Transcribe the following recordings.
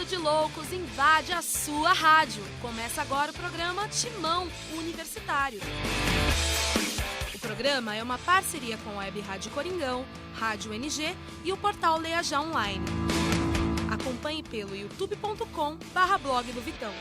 bando de loucos invade a sua rádio. Começa agora o programa Timão Universitário. O programa é uma parceria com a Web Rádio Coringão, Rádio NG e o portal Leia Já Online. Acompanhe pelo youtube.com/blog do Vitão.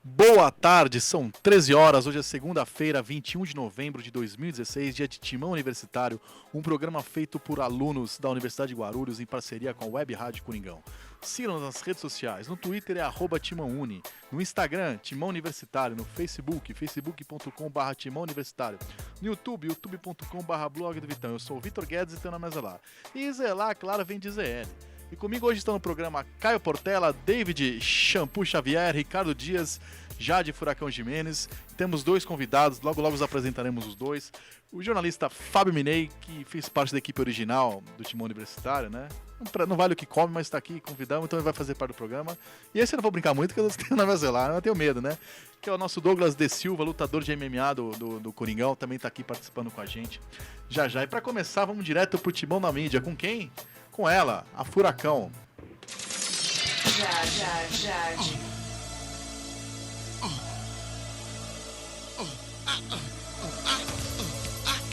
Boa tarde, são 13 horas, hoje é segunda-feira, 21 de novembro de 2016, dia de Timão Universitário, um programa feito por alunos da Universidade de Guarulhos em parceria com a Web Rádio Coringão. Sigam-nos nas redes sociais, no Twitter é @TimãoUni, no Instagram, Timão Universitário, no Facebook, facebook.com/Timão Universitário, no YouTube, youtube.com/blog do Vitão. Eu sou o Vitor Guedes e estou na mesa lá. E Zelar, claro, vem de ZL. E comigo hoje estão no programa Caio Portela, David Shampoo Xavier, Ricardo Dias, Jade Furacão Jimenez. Temos dois convidados, logo os apresentaremos os dois. O jornalista Fábio Minei, que fez parte da equipe original do Timão Universitário, né? Não vale o que come, mas está aqui, convidamos, então ele vai fazer parte do programa. E esse eu não vou brincar muito, porque eu tenho na Vazelar, eu tenho medo, né? Que é o nosso Douglas De Silva, lutador de MMA do Coringão, também está aqui participando com a gente. Já. E para começar, vamos direto pro Timão na mídia. Com quem? Com ela, a Furacão.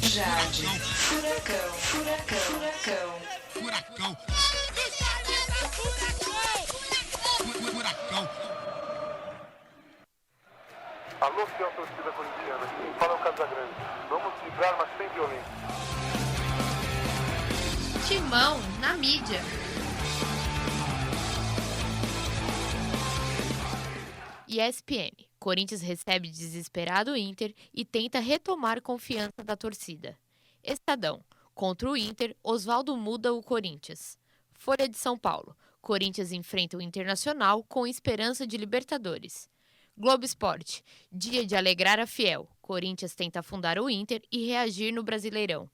Jade. Furacão. Alô, fiel torcida corintiana, quem fala é o Casagrande. Vamos vibrar, mas sem violência. Timão na mídia. ESPN. Corinthians recebe desesperado o Inter e tenta retomar confiança da torcida. Estadão. Contra o Inter, Oswaldo muda o Corinthians. Folha de São Paulo. Corinthians enfrenta o Internacional com esperança de Libertadores. Globo Esporte. Dia de alegrar a fiel. Corinthians tenta afundar o Inter e reagir no Brasileirão.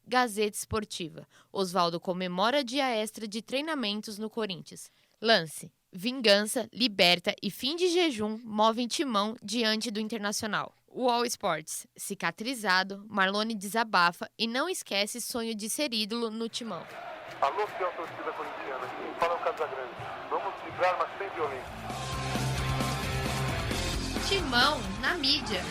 Gazeta Esportiva. Oswaldo comemora dia extra de treinamentos no Corinthians. Lance. Vingança, Liberta e fim de jejum movem Timão diante do Internacional. UOL Sports. Cicatrizado, Marlone desabafa e não esquece sonho de ser ídolo no Timão. Alô, fiel torcida corintiana, quem fala é o Casagrande. Vamos vibrar, mas sem violência. Timão na mídia.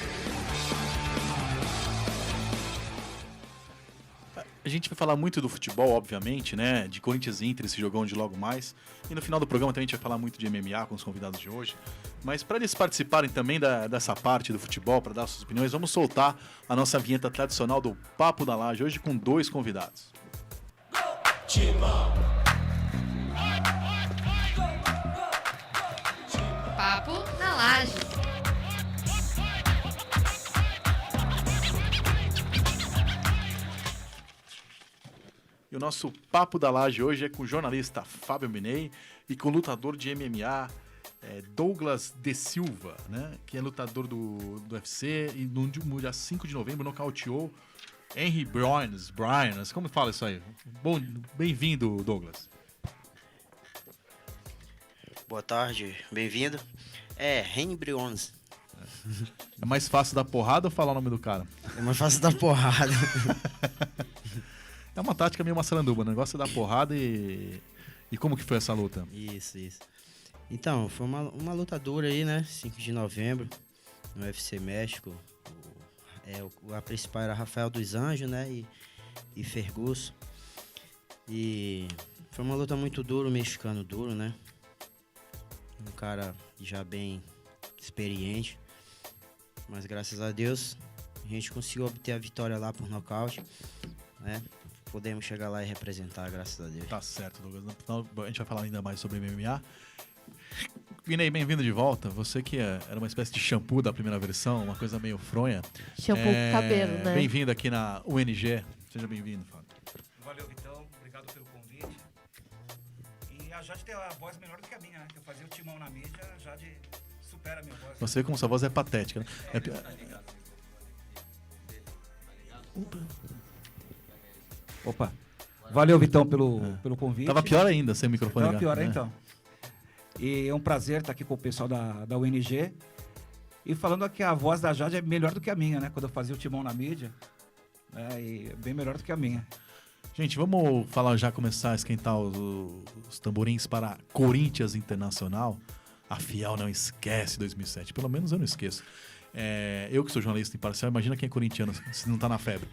A gente vai falar muito do futebol, obviamente, né? De Corinthians e Inter, esse jogão de logo mais. E no final do programa também a gente vai falar muito de MMA com os convidados de hoje. Mas para eles participarem também dessa parte do futebol, para dar suas opiniões, vamos soltar a nossa vinheta tradicional do Papo da Laje, hoje com dois convidados. Timão. Papo na Laje. E o nosso Papo da Laje hoje é com o jornalista Fábio Minei e com o lutador de MMA Douglas De Silva, né? Que é lutador do UFC e no dia 5 de novembro nocauteou Henry Browns, como fala isso aí? Bom, bem-vindo, Douglas. Boa tarde, bem-vindo. Henry Browns. É mais fácil dar porrada ou falar o nome do cara? É mais fácil dar porrada. É uma tática meio maçaranduba, o negócio é dar porrada e como que foi essa luta? Isso. Então, foi uma luta dura aí, né? 5 de novembro, no UFC México. A principal era Rafael dos Anjos, né? E Ferguson. E foi uma luta muito dura, um mexicano duro, né? Um cara já bem experiente. Mas graças a Deus, a gente conseguiu obter a vitória lá por nocaute, né? Podemos chegar lá e representar, graças a Deus. Tá certo, Douglas. No final a gente vai falar ainda mais sobre MMA. Vinei, bem-vindo de volta. Você que era uma espécie de shampoo da primeira versão, uma coisa meio fronha. Shampoo com cabelo, né? Bem-vindo aqui na UNG. Seja bem-vindo, Fábio. Valeu, Vitão. Obrigado pelo convite. E a Jade tem a voz melhor do que a minha, né? Que eu fazia o Timão na mídia, a Jade supera a minha voz. Você vê como sua voz é patética, né? Opa. Valeu, Vitão, pelo convite. Tava pior ainda sem o microfone Tava ligado, pior, né? então. E é um prazer estar aqui com o pessoal da UNG. E falando que a voz da Jade é melhor do que a minha, né? Quando eu fazia o Timão na mídia. E bem melhor do que a minha. Gente, vamos começar a esquentar os tamborins para Corinthians Internacional. A Fiel não esquece 2007, pelo menos eu não esqueço. Eu que sou jornalista imparcial, imagina quem é corintiano se não tá na febre.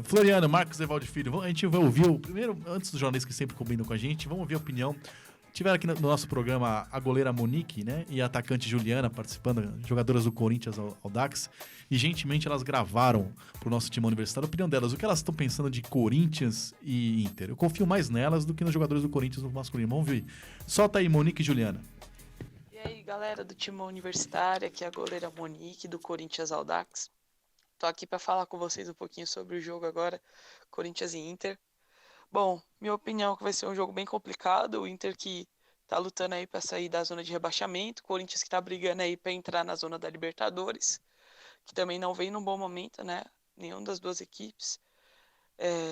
Floriano, Marcos Evaldo Filho, a gente vai ouvir primeiro, antes dos jornalistas que sempre combinam com a gente, vamos ouvir a opinião. Tiveram aqui no nosso programa a goleira Monique, né, e a atacante Juliana participando, jogadoras do Corinthians Audax, e gentilmente elas gravaram pro nosso time universitário a opinião delas, o que elas estão pensando de Corinthians e Inter. Eu confio mais nelas do que nos jogadores do Corinthians no masculino. Vamos ver. Solta aí, Monique e Juliana. E aí, galera do time universitário, aqui é a goleira Monique do Corinthians Audax. Tô aqui para falar com vocês um pouquinho sobre o jogo agora, Corinthians e Inter. Bom, minha opinião é que vai ser um jogo bem complicado, o Inter que tá lutando aí para sair da zona de rebaixamento, o Corinthians que tá brigando aí para entrar na zona da Libertadores, que também não vem num bom momento, né? Nenhuma das duas equipes.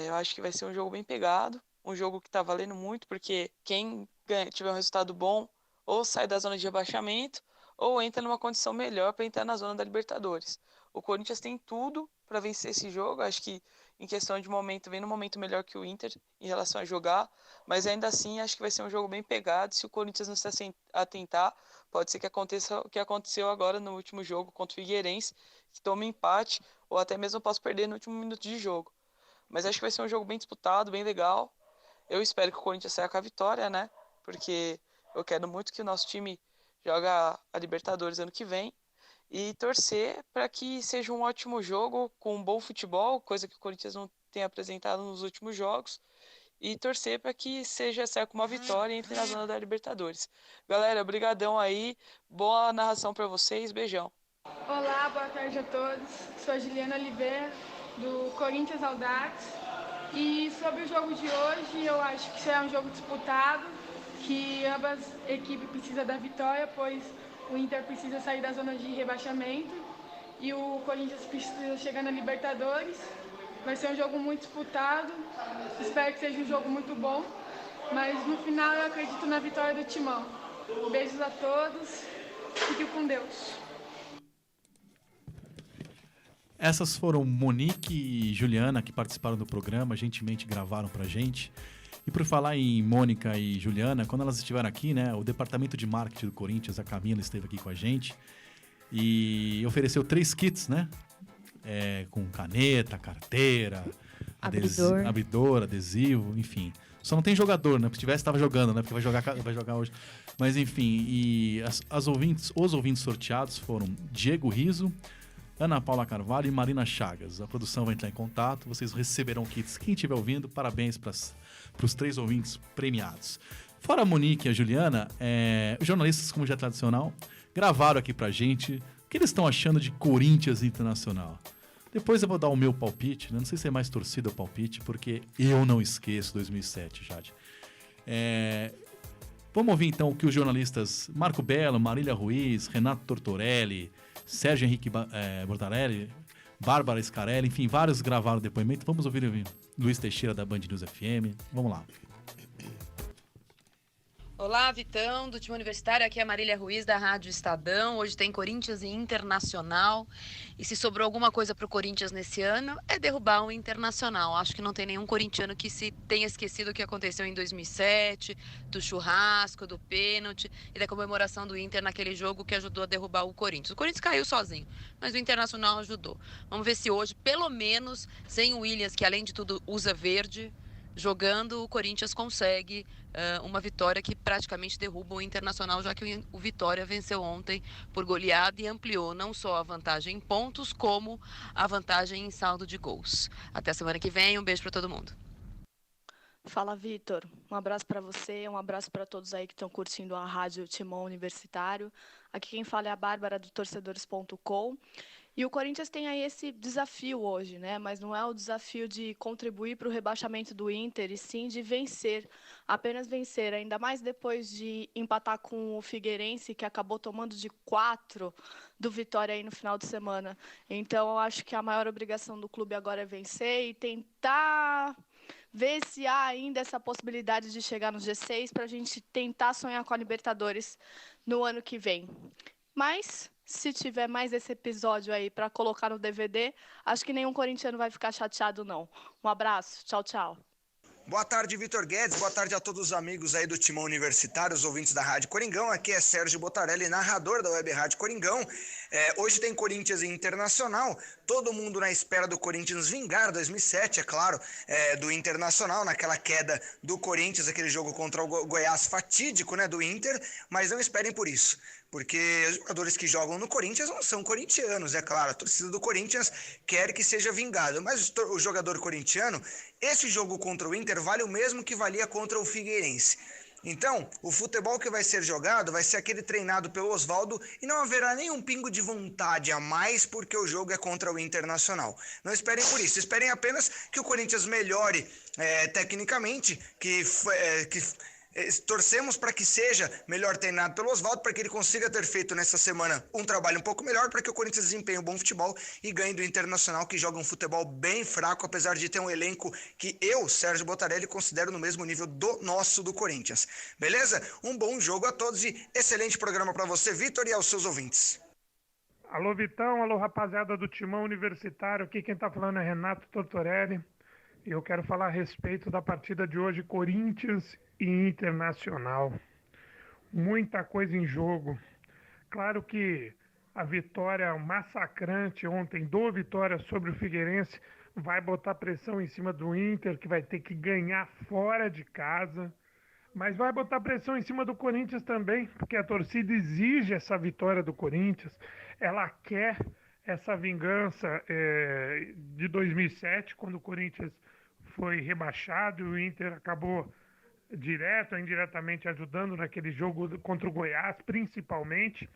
Eu acho que vai ser um jogo bem pegado, um jogo que tá valendo muito, porque quem tiver um resultado bom ou sai da zona de rebaixamento ou entra numa condição melhor para entrar na zona da Libertadores. O Corinthians tem tudo para vencer esse jogo, acho que em questão de momento, vem num momento melhor que o Inter em relação a jogar, mas ainda assim acho que vai ser um jogo bem pegado. Se o Corinthians não se atentar, pode ser que aconteça o que aconteceu agora no último jogo contra o Figueirense, que toma empate ou até mesmo posso perder no último minuto de jogo. Mas acho que vai ser um jogo bem disputado, bem legal. Eu espero que o Corinthians saia com a vitória, né? Porque eu quero muito que o nosso time jogue a Libertadores ano que vem. E torcer para que seja um ótimo jogo com um bom futebol, coisa que o Corinthians não tem apresentado nos últimos jogos, e torcer para que saia com uma vitória e entre na zona da Libertadores. Galera, brigadão aí, boa narração para vocês, beijão. Olá, boa tarde a todos, sou a Juliana Oliveira, do Corinthians Audax, e sobre o jogo de hoje, eu acho que será um jogo disputado, que ambas equipes precisam da vitória, pois o Inter precisa sair da zona de rebaixamento e o Corinthians precisa chegar na Libertadores. Vai ser um jogo muito disputado, espero que seja um jogo muito bom, mas no final eu acredito na vitória do Timão. Beijos a todos, fiquem com Deus. Essas foram Monique e Juliana, que participaram do programa, gentilmente gravaram pra gente. E por falar em Mônica e Juliana, quando elas estiveram aqui, né, o departamento de marketing do Corinthians, a Camila, esteve aqui com a gente e ofereceu 3 kits, né? Com caneta, carteira, abridor, adesivo, enfim. Só não tem jogador, né? Se tivesse, estava jogando, né? Porque vai jogar hoje. Mas enfim, e os ouvintes sorteados foram Diego Riso, Ana Paula Carvalho e Marina Chagas. A produção vai entrar em contato, vocês receberão kits. Quem estiver ouvindo, parabéns para os 3 ouvintes premiados. Fora a Monique e a Juliana, os jornalistas, como já é tradicional, gravaram aqui pra gente o que eles estão achando de Corinthians Internacional. Depois eu vou dar o meu palpite, né? Não sei se é mais torcida ou palpite, porque eu não esqueço 2007, Jade. Vamos ouvir então o que os jornalistas Marco Belo, Marília Ruiz, Renato Tortorelli, Sérgio Henrique Bortarelli, Bárbara Scarelli, enfim, vários gravaram depoimento. Vamos ouvir o Luiz Teixeira da Band News FM. Vamos lá. Olá, Vitão, do time universitário. Aqui é a Marília Ruiz, da Rádio Estadão. Hoje tem Corinthians e Internacional. E se sobrou alguma coisa para o Corinthians nesse ano, é derrubar o Internacional. Acho que não tem nenhum corintiano que se tenha esquecido o que aconteceu em 2007, do churrasco, do pênalti e da comemoração do Inter naquele jogo que ajudou a derrubar o Corinthians. O Corinthians caiu sozinho, mas o Internacional ajudou. Vamos ver se hoje, pelo menos, sem o Williams, que além de tudo usa verde, jogando, o Corinthians consegue uma vitória que praticamente derruba o Internacional, já que o Vitória venceu ontem por goleada e ampliou não só a vantagem em pontos, como a vantagem em saldo de gols. Até semana que vem, um beijo para todo mundo. Fala, Vitor. Um abraço para você, um abraço para todos aí que estão curtindo a Rádio Timão Universitário. Aqui quem fala é a Bárbara do Torcedores.com. E o Corinthians tem aí esse desafio hoje, né? Mas não é o desafio de contribuir para o rebaixamento do Inter, e sim de vencer, apenas vencer, ainda mais depois de empatar com o Figueirense, que acabou tomando de 4 do Vitória aí no final de semana. Então, eu acho que a maior obrigação do clube agora é vencer e tentar ver se há ainda essa possibilidade de chegar no G6 para a gente tentar sonhar com a Libertadores no ano que vem. Mas, se tiver mais esse episódio aí para colocar no DVD, acho que nenhum corintiano vai ficar chateado, não. Um abraço, tchau, tchau. Boa tarde, Vitor Guedes. Boa tarde a todos os amigos aí do Timão Universitário, os ouvintes da Rádio Coringão. Aqui é Sérgio Botarelli, narrador da Web Rádio Coringão. Hoje tem Corinthians e Internacional. Todo mundo na espera do Corinthians vingar 2007, é claro, do Internacional, naquela queda do Corinthians, aquele jogo contra o Goiás fatídico, né, do Inter. Mas não esperem por isso, porque os jogadores que jogam no Corinthians não são corintianos, é claro. A torcida do Corinthians quer que seja vingado. Mas o jogador corintiano, esse jogo contra o Inter vale o mesmo que valia contra o Figueirense. Então, o futebol que vai ser jogado vai ser aquele treinado pelo Oswaldo e não haverá nenhum pingo de vontade a mais porque o jogo é contra o Internacional. Não esperem por isso, esperem apenas que o Corinthians melhore tecnicamente, torcemos para que seja melhor treinado pelo Oswaldo, para que ele consiga ter feito nessa semana um trabalho um pouco melhor, para que o Corinthians desempenhe um bom futebol e ganhe do Internacional, que joga um futebol bem fraco, apesar de ter um elenco que eu, Sérgio Botarelli, considero no mesmo nível do nosso do Corinthians. Beleza? Um bom jogo a todos e excelente programa para você, Vitor, e aos seus ouvintes. Alô, Vitão, alô, rapaziada do Timão Universitário, aqui quem tá falando é Renato Tortorelli, e eu quero falar a respeito da partida de hoje, Corinthians e Internacional. Muita coisa em jogo. Claro que a vitória massacrante ontem do Vitória sobre o Figueirense vai botar pressão em cima do Inter, que vai ter que ganhar fora de casa, mas vai botar pressão em cima do Corinthians também, porque a torcida exige essa vitória do Corinthians, ela quer essa vingança de 2007, quando o Corinthians foi rebaixado e o Inter acabou direto ou indiretamente ajudando naquele jogo contra o Goiás, principalmente,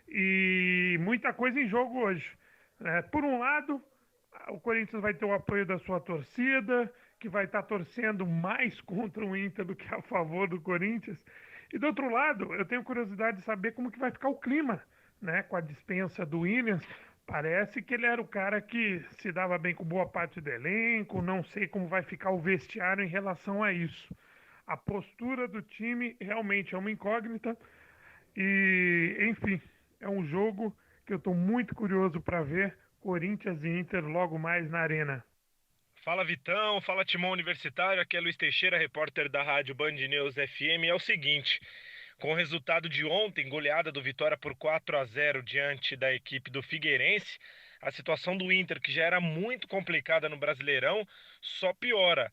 e muita coisa em jogo hoje. Por um lado, o Corinthians vai ter o apoio da sua torcida, que vai estar torcendo mais contra o Inter do que a favor do Corinthians, e do outro lado, eu tenho curiosidade de saber como que vai ficar o clima, né, com a dispensa do Williams. Parece que ele era o cara que se dava bem com boa parte do elenco, não sei como vai ficar o vestiário em relação a isso. A postura do time realmente é uma incógnita e, enfim, é um jogo que eu estou muito curioso para ver, Corinthians e Inter logo mais na Arena. Fala Vitão, fala Timão Universitário, aqui é Luiz Teixeira, repórter da rádio Band News FM. É o seguinte, com o resultado de ontem, goleada do Vitória por 4-0 diante da equipe do Figueirense, a situação do Inter, que já era muito complicada no Brasileirão, só piora.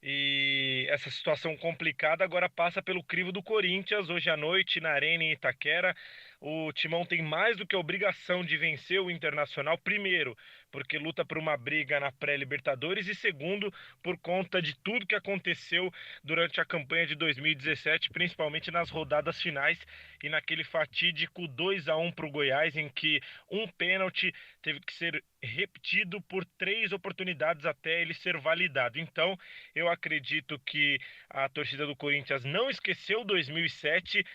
E essa situação complicada agora passa pelo crivo do Corinthians. Hoje à noite, na Arena em Itaquera, o Timão tem mais do que a obrigação de vencer o Internacional. Primeiro, porque luta por uma briga na pré-Libertadores, e segundo, por conta de tudo que aconteceu durante a campanha de 2017, principalmente nas rodadas finais e naquele fatídico 2-1 para o Goiás, em que um pênalti teve que ser repetido por 3 oportunidades até ele ser validado. Então, eu acredito que a torcida do Corinthians não esqueceu 2007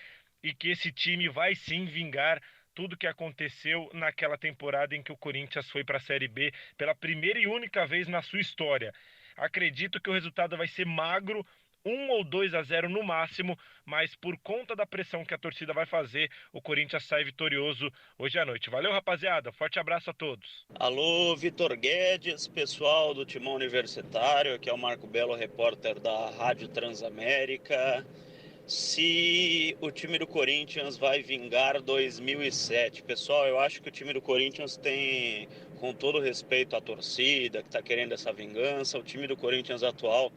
e que esse time vai sim vingar tudo que aconteceu naquela temporada em que o Corinthians foi para a Série B pela primeira e única vez na sua história. Acredito que o resultado vai ser magro, 1 ou 2-0 no máximo, mas por conta da pressão que a torcida vai fazer, o Corinthians sai vitorioso hoje à noite. Valeu, rapaziada, forte abraço a todos. Alô, Vitor Guedes, pessoal do Timão Universitário, aqui é o Marco Belo, repórter da Rádio Transamérica. Se o time do Corinthians vai vingar 2007, pessoal, eu acho que o time do Corinthians tem, com todo respeito à torcida que está querendo essa vingança, o time do Corinthians atual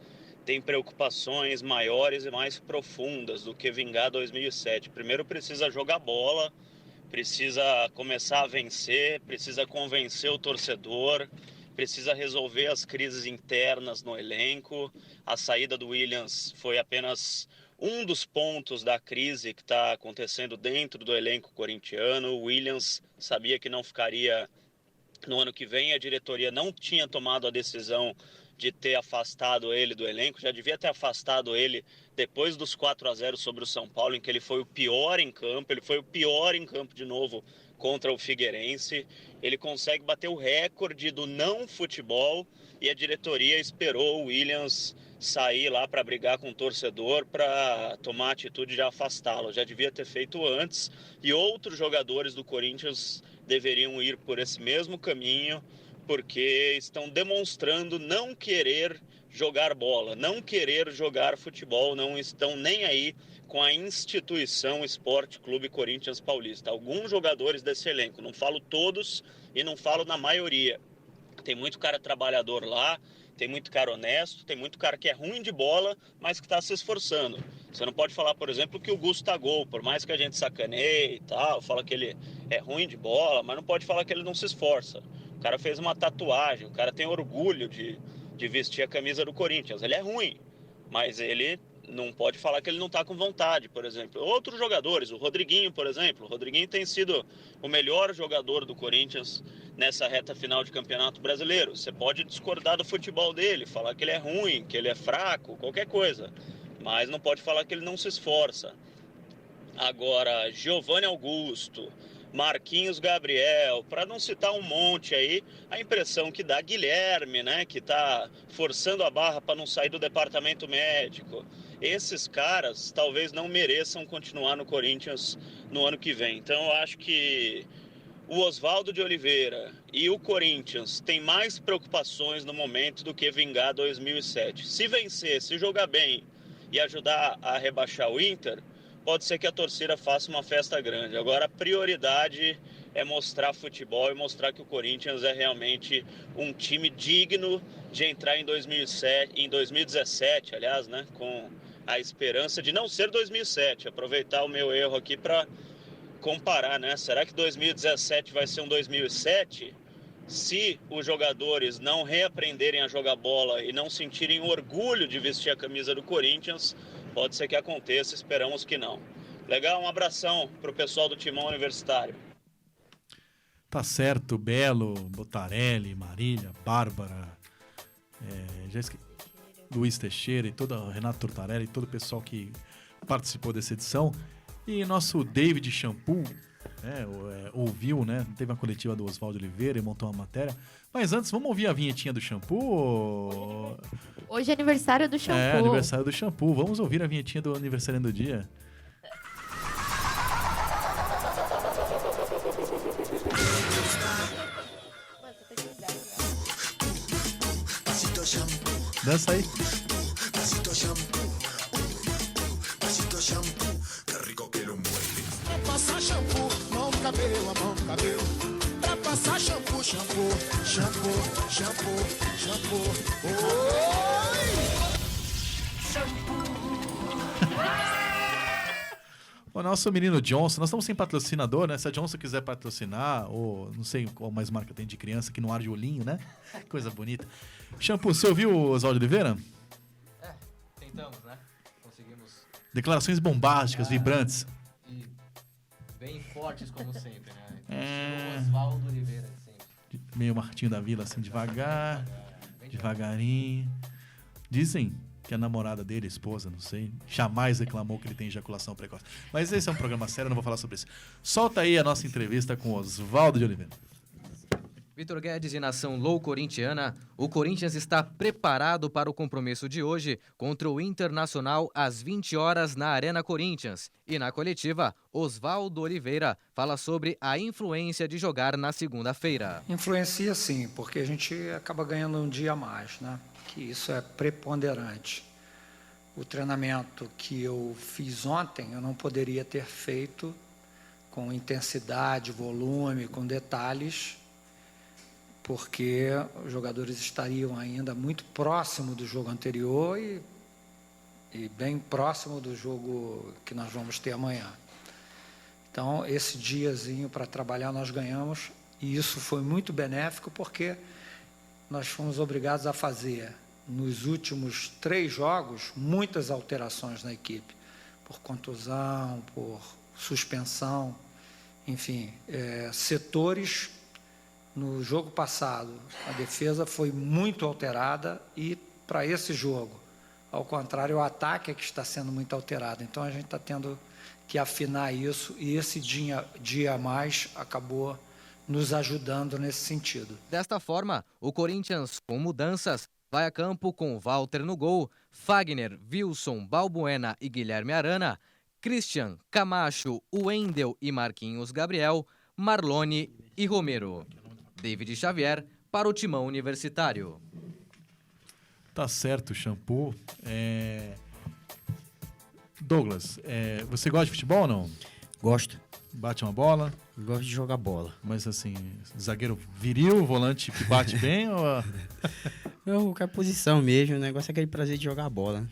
tem preocupações maiores e mais profundas do que vingar 2007. Primeiro precisa jogar bola, precisa começar a vencer, precisa convencer o torcedor, precisa resolver as crises internas no elenco. A saída do Williams foi apenas um dos pontos da crise que está acontecendo dentro do elenco corintiano. O Williams sabia que não ficaria no ano que vem, a diretoria não tinha tomado a decisão de ter afastado ele do elenco, já devia ter afastado ele depois dos 4-0 sobre o São Paulo, em que ele foi o pior em campo, de novo contra o Figueirense. Ele consegue bater o recorde do não futebol e a diretoria esperou o Williams sair lá para brigar com o torcedor para tomar a atitude de afastá-lo. Já devia ter feito antes e outros jogadores do Corinthians deveriam ir por esse mesmo caminho, porque estão demonstrando não querer jogar bola, não querer jogar futebol, não estão nem aí com a instituição Esporte Clube Corinthians Paulista. Alguns jogadores desse elenco, não falo todos e não falo na maioria. Tem muito cara trabalhador lá, tem muito cara honesto, tem muito cara que é ruim de bola, mas que está se esforçando. Você não pode falar, por exemplo, que o Gustavo, por mais que a gente sacaneie e tal, fala que ele é ruim de bola, mas não pode falar que ele não se esforça. O cara fez uma tatuagem, o cara tem orgulho de vestir a camisa do Corinthians. Ele é ruim, mas ele não pode falar que ele não está com vontade, por exemplo. Outros jogadores, o Rodriguinho, por exemplo. O Rodriguinho tem sido o melhor jogador do Corinthians nessa reta final de Campeonato Brasileiro. Você pode discordar do futebol dele, falar que ele é ruim, que ele é fraco, qualquer coisa. Mas não pode falar que ele não se esforça. Agora, Giovanni Augusto, Marquinhos Gabriel, para não citar um monte aí, a impressão que dá Guilherme, né, que está forçando a barra para não sair do departamento médico. Esses caras talvez não mereçam continuar no Corinthians no ano que vem. Então eu acho que o Oswaldo de Oliveira e o Corinthians têm mais preocupações no momento do que vingar 2007. Se vencer, se jogar bem e ajudar a rebaixar o Inter, pode ser que a torcida faça uma festa grande. Agora a prioridade é mostrar futebol e mostrar que o Corinthians é realmente um time digno de entrar em 2017, aliás, né, com a esperança de não ser 2007. Aproveitar o meu erro aqui para comparar, né? Será que 2017 vai ser um 2007? Se os jogadores não reaprenderem a jogar bola e não sentirem orgulho de vestir a camisa do Corinthians, pode ser que aconteça, esperamos que não. Legal, um abração pro pessoal do Timão Universitário. Tá certo, Belo, Botarelli, Marília, Bárbara, Luiz Teixeira e todo Renato Tortarelli, todo o pessoal que participou dessa edição. E nosso David Shampoo, ouviu, né? Teve uma coletiva do Oswaldo Oliveira e montou uma matéria. Mas antes, vamos ouvir a vinhetinha do Shampoo? Hoje é aniversário do Shampoo. É, aniversário do Shampoo. Vamos ouvir a vinhetinha do aniversário do dia? Dança aí. Pra passar shampoo, mão no cabelo, a mão no cabelo. Pra passar shampoo, shampoo, shampoo, shampoo, shampoo. Oi! O nosso menino Johnson, nós estamos sem patrocinador, né? Se a Johnson quiser patrocinar, ou não sei qual mais marca tem de criança, que não arde o olhinho, né? Coisa bonita. Shampoo, você ouviu o Oswaldo Oliveira? Tentamos, né? Conseguimos. Declarações bombásticas, vibrantes. E bem fortes, como sempre, né? O Oswaldo Oliveira, sempre. Meio Martinho da Vila, assim, devagar, devagarinho. Dizem que a namorada dele, a esposa, não sei, jamais reclamou que ele tem ejaculação precoce. Mas esse é um programa sério, eu não vou falar sobre isso. Solta aí a nossa entrevista com Oswaldo de Oliveira. Vitor Guedes e nação loucorintiana, o Corinthians está preparado para o compromisso de hoje contra o Internacional às 20 horas na Arena Corinthians. E na coletiva, Oswaldo Oliveira fala sobre a influência de jogar na segunda-feira. Influencia sim, porque a gente acaba ganhando um dia a mais, né? Que isso é preponderante. O treinamento que eu fiz ontem, eu não poderia ter feito com intensidade, volume, com detalhes, porque os jogadores estariam ainda muito próximo do jogo anterior e bem próximo do jogo que nós vamos ter amanhã. Então, esse diazinho para trabalhar nós ganhamos, e isso foi muito benéfico porque nós fomos obrigados a fazer, nos últimos 3 jogos, muitas alterações na equipe, por contusão, por suspensão, enfim, setores. No jogo passado, a defesa foi muito alterada e, para esse jogo, ao contrário, o ataque é que está sendo muito alterado. Então, a gente está tendo que afinar isso, e esse dia a mais acabou nos ajudando nesse sentido. Desta forma, o Corinthians, com mudanças, vai a campo com Walter no gol, Fagner, Wilson, Balbuena e Guilherme Arana, Christian, Camacho, Wendel e Marquinhos Gabriel, Marlone e Romero. David Xavier para o Timão Universitário. Tá certo, Shampoo. Douglas, você gosta de futebol ou não? Gosto. Bate uma bola? Gosto de jogar bola. Mas assim, zagueiro viril, volante que bate bem ou... Qualquer posição mesmo, o negócio é aquele prazer de jogar bola.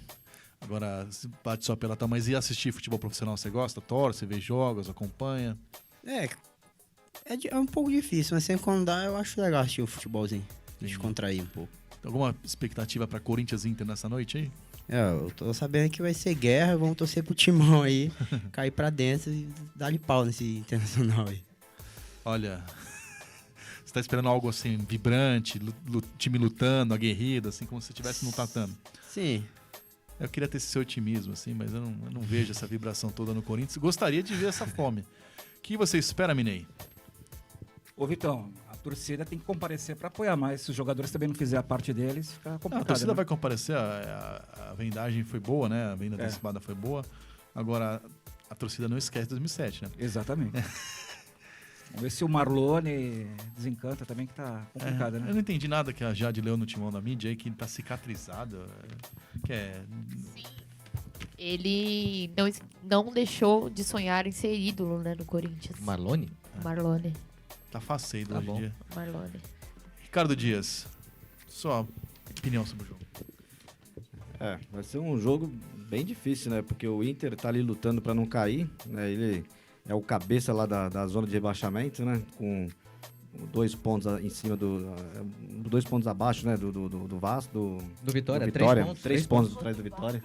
Agora, bate só pela tal, mas e assistir futebol profissional, você gosta? Torce, vê jogos, acompanha? É um pouco difícil, mas sempre quando dá, eu acho legal assistir o futebolzinho. Descontrair um pouco. Alguma expectativa pra Corinthians e Inter nessa noite aí? Eu tô sabendo que vai ser guerra, vamos torcer pro Timão aí, cair pra dentro e dar-lhe pau nesse Internacional aí. Olha, você tá esperando algo assim, vibrante, time lutando, aguerrido, assim, como se estivesse no tatame. Sim. Eu queria ter esse seu otimismo, assim, mas eu não vejo essa vibração toda no Corinthians. Gostaria de ver essa fome. O que você espera, Minei? Ô, Vitão, a torcida tem que comparecer para apoiar mais. Se os jogadores também não fizerem a parte deles, fica complicado. A torcida, né? vai comparecer, a vendagem foi boa, né? A venda antecipada foi boa. Agora, a torcida não esquece 2007, né? Exatamente. Vamos ver se o Marlone desencanta também, que tá complicado, né? Eu não entendi nada que a Jade leu no Timão da mídia aí, que ele tá cicatrizado. Sim. Ele não deixou de sonhar em ser ídolo, né, no Corinthians. Marlone? Marlone. Tá faceiro hoje em dia. Marlone. Ricardo Dias, sua opinião sobre o jogo. Vai ser um jogo bem difícil, né? Porque o Inter tá ali lutando para não cair, né? Ele é o cabeça lá da zona de rebaixamento, né? Com 2 pontos em cima 2 pontos abaixo, né? Do Vasco, do Vitória. 3 pontos atrás do Vitória.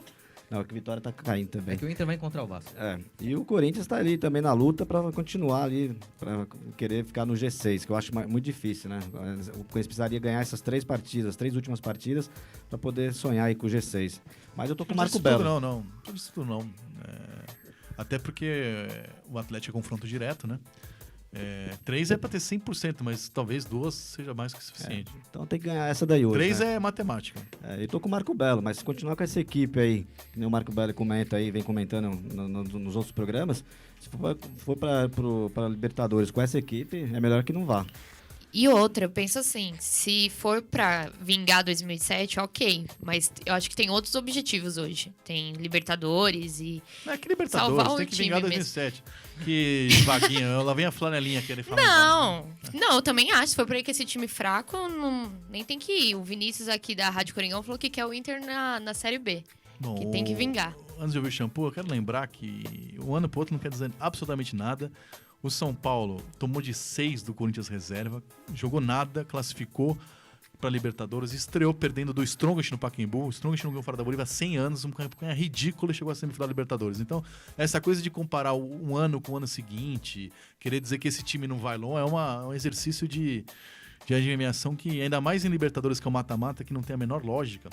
Não, que o Vitória tá caindo também. É que o Inter vai encontrar o Vasco. E o Corinthians tá ali também na luta para continuar ali, para querer ficar no G6, que eu acho muito difícil, né? O Corinthians precisaria ganhar essas 3 últimas partidas, para poder sonhar aí com o G6. Mas eu tô com o Marco Belo. Não isso tudo não. Até porque o Atlético é confronto direto, né? 3 é para ter 100%, mas talvez 2 seja mais que o suficiente. Então tem que ganhar essa daí hoje. 3 né? é matemática. Eu tô com o Marco Belo, mas se continuar com essa equipe aí, que nem o Marco Belo comenta aí, vem comentando nos outros programas, se for para Libertadores com essa equipe, é melhor que não vá. E outra, eu penso assim, se for pra vingar 2007, ok, mas eu acho que tem outros objetivos hoje. Tem Libertadores e que Libertadores, salvar tem o que time vingar mesmo. 2007. Que vaguinha, lá vem a flanelinha que ele fala. Não, eu também acho, se for pra ir com esse time fraco, nem tem que ir. O Vinícius aqui da Rádio Coringão falou que quer o Inter na Série B, Bom, que tem que vingar. Antes de ouvir o Shampoo, eu quero lembrar que um ano pro outro não quer dizer absolutamente nada. O São Paulo tomou de 6 do Corinthians reserva, jogou nada, classificou para Libertadores, estreou perdendo do Strongest no Pacaembu. O Strongest não ganhou fora da Bolívia há 100 anos, uma campanha ridícula, e chegou à semifinal da Libertadores. Então, essa coisa de comparar um ano com o ano seguinte, querer dizer que esse time não vai longe, é um exercício de adivinhação que, ainda mais em Libertadores, que é o mata-mata, que não tem a menor lógica.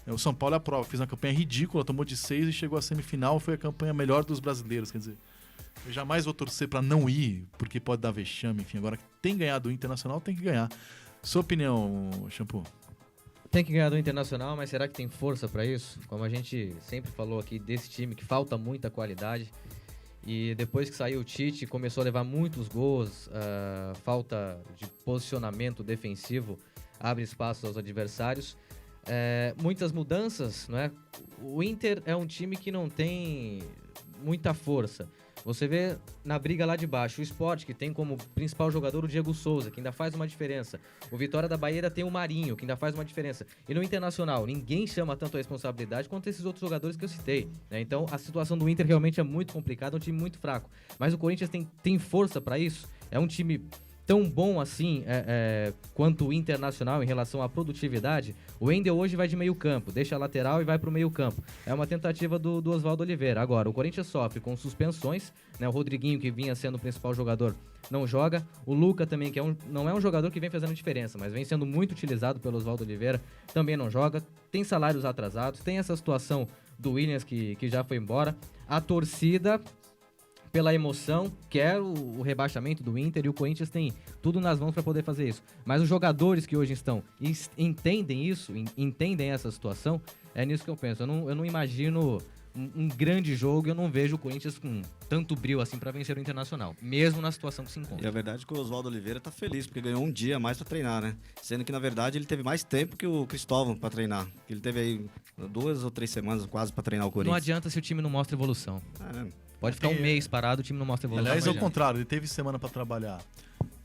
O São Paulo é a prova, fez uma campanha ridícula, tomou de 6 e chegou à semifinal, foi a campanha melhor dos brasileiros, quer dizer... Eu jamais vou torcer para não ir, porque pode dar vexame, enfim. Agora que tem ganhado o Internacional, tem que ganhar. Sua opinião, Shampoo? Tem que ganhar do Internacional, mas será que tem força para isso? Como a gente sempre falou aqui desse time, que falta muita qualidade. E depois que saiu o Tite, começou a levar muitos gols, falta de posicionamento defensivo, abre espaço aos adversários. Muitas mudanças, não é? O Inter é um time que não tem muita força. Você vê na briga lá de baixo o Sport, que tem como principal jogador o Diego Souza, que ainda faz uma diferença. O Vitória da Bahia tem o Marinho, que ainda faz uma diferença. E no Internacional, ninguém chama tanto a responsabilidade quanto esses outros jogadores que eu citei, né? Então a situação do Inter realmente é muito complicada, é um time muito fraco. Mas o Corinthians tem força para isso? É um time tão bom assim quanto o Internacional em relação à produtividade? O Wendel hoje vai de meio campo, deixa a lateral e vai para o meio campo. É uma tentativa do Oswaldo Oliveira. Agora, o Corinthians sofre com suspensões, né? O Rodriguinho, que vinha sendo o principal jogador, não joga. O Luca também, que não é um jogador que vem fazendo diferença, mas vem sendo muito utilizado pelo Oswaldo Oliveira, também não joga. Tem salários atrasados, tem essa situação do Williams que já foi embora. A torcida pela emoção, quer o rebaixamento do Inter, e o Corinthians tem tudo nas mãos para poder fazer isso. Mas os jogadores que hoje estão entendem isso, entendem essa situação, é nisso que eu penso. Eu não imagino um grande jogo, eu não vejo o Corinthians com tanto brio assim para vencer o Internacional, mesmo na situação que se encontra. E a verdade é que o Oswaldo Oliveira tá feliz, porque ganhou um dia a mais para treinar, né? Sendo que, na verdade, ele teve mais tempo que o Cristóvão para treinar. Ele teve aí 2 ou 3 semanas quase para treinar o Corinthians. Não adianta se o time não mostra evolução. Pode ficar um mês parado, o time não mostra evolução. Aliás, ao contrário, ele teve semana para trabalhar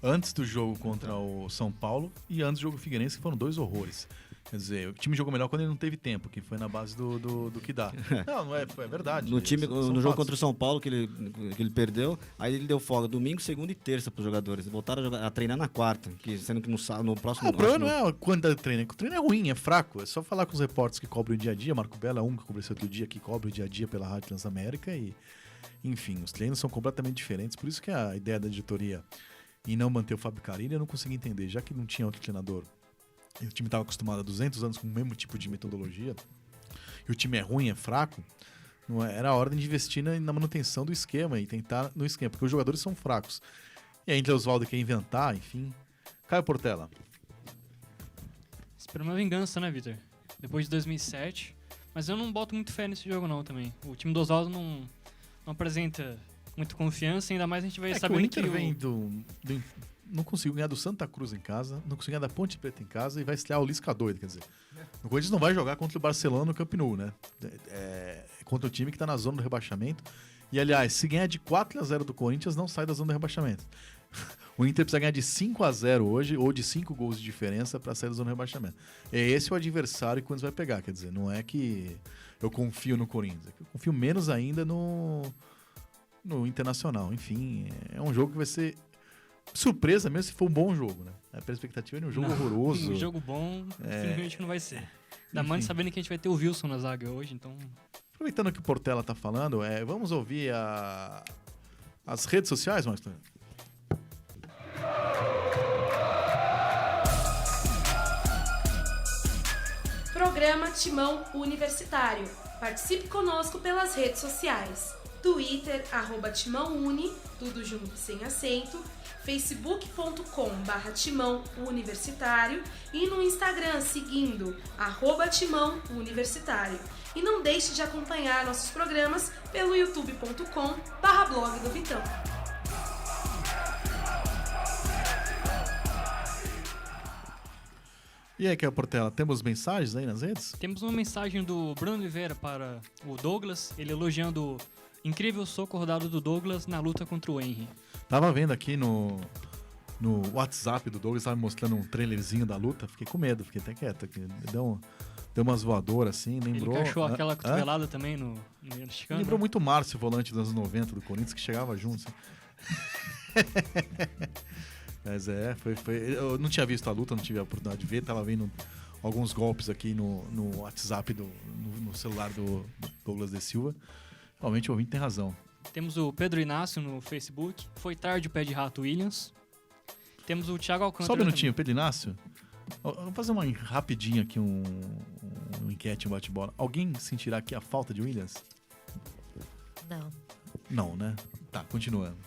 antes do jogo contra o São Paulo e antes do jogo Figueirense, que foram 2 horrores. Quer dizer, o time jogou melhor quando ele não teve tempo, que foi na base do que dá. Não é verdade. No jogo contra o São Paulo, que ele perdeu, aí ele deu folga domingo, segunda e terça para os jogadores. Voltaram a treinar na quarta, sendo que no próximo... O problema não é a quantidade de treino, o treino é ruim, é fraco. É só falar com os repórteres que cobrem o dia a dia. Marco Belo é um que cobriu esse outro dia, que cobre o dia a dia pela Rádio Transamérica. E, enfim, os treinos são completamente diferentes. Por isso que a ideia da editoria em não manter o Fábio Carilli, eu não consegui entender. Já que não tinha outro treinador, e o time estava acostumado há 200 anos com o mesmo tipo de metodologia, e o time é ruim, é fraco, não era a hora de investir na manutenção do esquema e tentar no esquema, porque os jogadores são fracos. E aí, Oswaldo quer inventar, enfim. Caio Portela. Espero uma vingança, né, Vitor? Depois de 2007. Mas eu não boto muito fé nesse jogo, não, também. O time do Oswaldo não apresenta muita confiança, ainda mais a gente vai saber que o Inter vem não conseguiu ganhar do Santa Cruz em casa, não conseguiu ganhar da Ponte Preta em casa e vai estrear o Lisca doido, quer dizer. O Corinthians não vai jogar contra o Barcelona no Camp Nou, né? Contra o time que está na zona do rebaixamento. E, aliás, se ganhar de 4-0 do Corinthians, não sai da zona do rebaixamento. O Inter precisa ganhar de 5-0 hoje, ou de 5 gols de diferença para sair da zona do rebaixamento. É esse o adversário que o Corinthians vai pegar, quer dizer, não é que eu confio no Corinthians, é que eu confio menos ainda no Internacional. Enfim, é um jogo que vai ser surpresa mesmo se for um bom jogo, né? A perspectiva é um jogo horroroso. Um jogo bom, infelizmente não vai ser. Ainda mais sabendo que a gente vai ter o Wilson na zaga hoje, então... Aproveitando que o Portela tá falando, vamos ouvir as redes sociais, Marcos? Programa Timão Universitário. Participe conosco pelas redes sociais. Twitter, @TimãoUni, tudo junto sem acento. facebook.com/Timão Universitário e no Instagram seguindo @Timão Universitário. E não deixe de acompanhar nossos programas pelo youtube.com/blog do Vitão. E aí, Caio Portela, temos mensagens aí nas redes? Temos uma mensagem do Bruno Oliveira para o Douglas, ele elogiando o incrível soco rodado do Douglas na luta contra o Henry. Tava vendo aqui no WhatsApp do Douglas, tava me mostrando um trailerzinho da luta, fiquei com medo, fiquei até quieto aqui. Deu umas voadoras assim, lembrou... Ele cachou aquela cotovelada também no mexicano. Lembrou muito o Márcio, volante dos anos 90 do Corinthians, que chegava junto. Assim. Mas foi... Eu não tinha visto a luta, não tive a oportunidade de ver, tava vendo alguns golpes aqui no WhatsApp, no celular do Douglas de Silva. Realmente o ouvinte tem razão. Temos o Pedro Inácio no Facebook. Foi tarde o pé de rato Williams. Temos o Thiago Alcântara. Só um minutinho, Pedro Inácio. Vamos fazer uma rapidinho aqui, um enquete, um bate-bola. Alguém sentirá aqui a falta de Williams? Não. Não, né? Tá, continuando.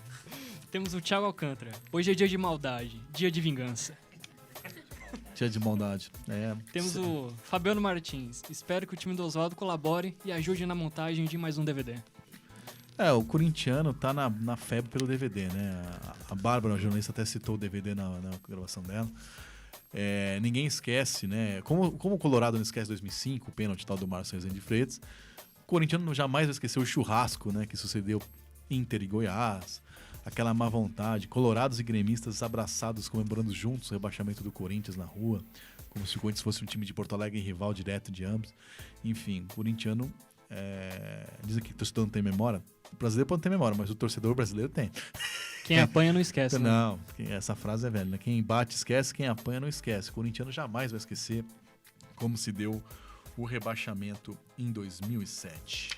Temos o Thiago Alcântara. Hoje é dia de maldade, dia de vingança. Dia de maldade. Temos o Fabiano Martins. Espero que o time do Oswaldo colabore e ajude na montagem de mais um DVD. O corintiano tá na febre pelo DVD, né? A Bárbara, a jornalista, até citou o DVD na gravação dela. Ninguém esquece, né? Como o Colorado não esquece 2005, o pênalti tal do Márcio Rezende de Freitas, o corintiano jamais vai esquecer o churrasco, né? Que sucedeu Inter e Goiás, aquela má vontade, colorados e gremistas abraçados, comemorando juntos o rebaixamento do Corinthians na rua, como se o Corinthians fosse um time de Porto Alegre rival direto de ambos. Enfim, o corintiano... Dizem que o torcedor não tem memória. O brasileiro pode ter memória, mas o torcedor brasileiro tem. Quem apanha não esquece. Não, essa frase é velha, né? Quem bate esquece, quem apanha não esquece. O corintiano jamais vai esquecer como se deu o rebaixamento em 2007.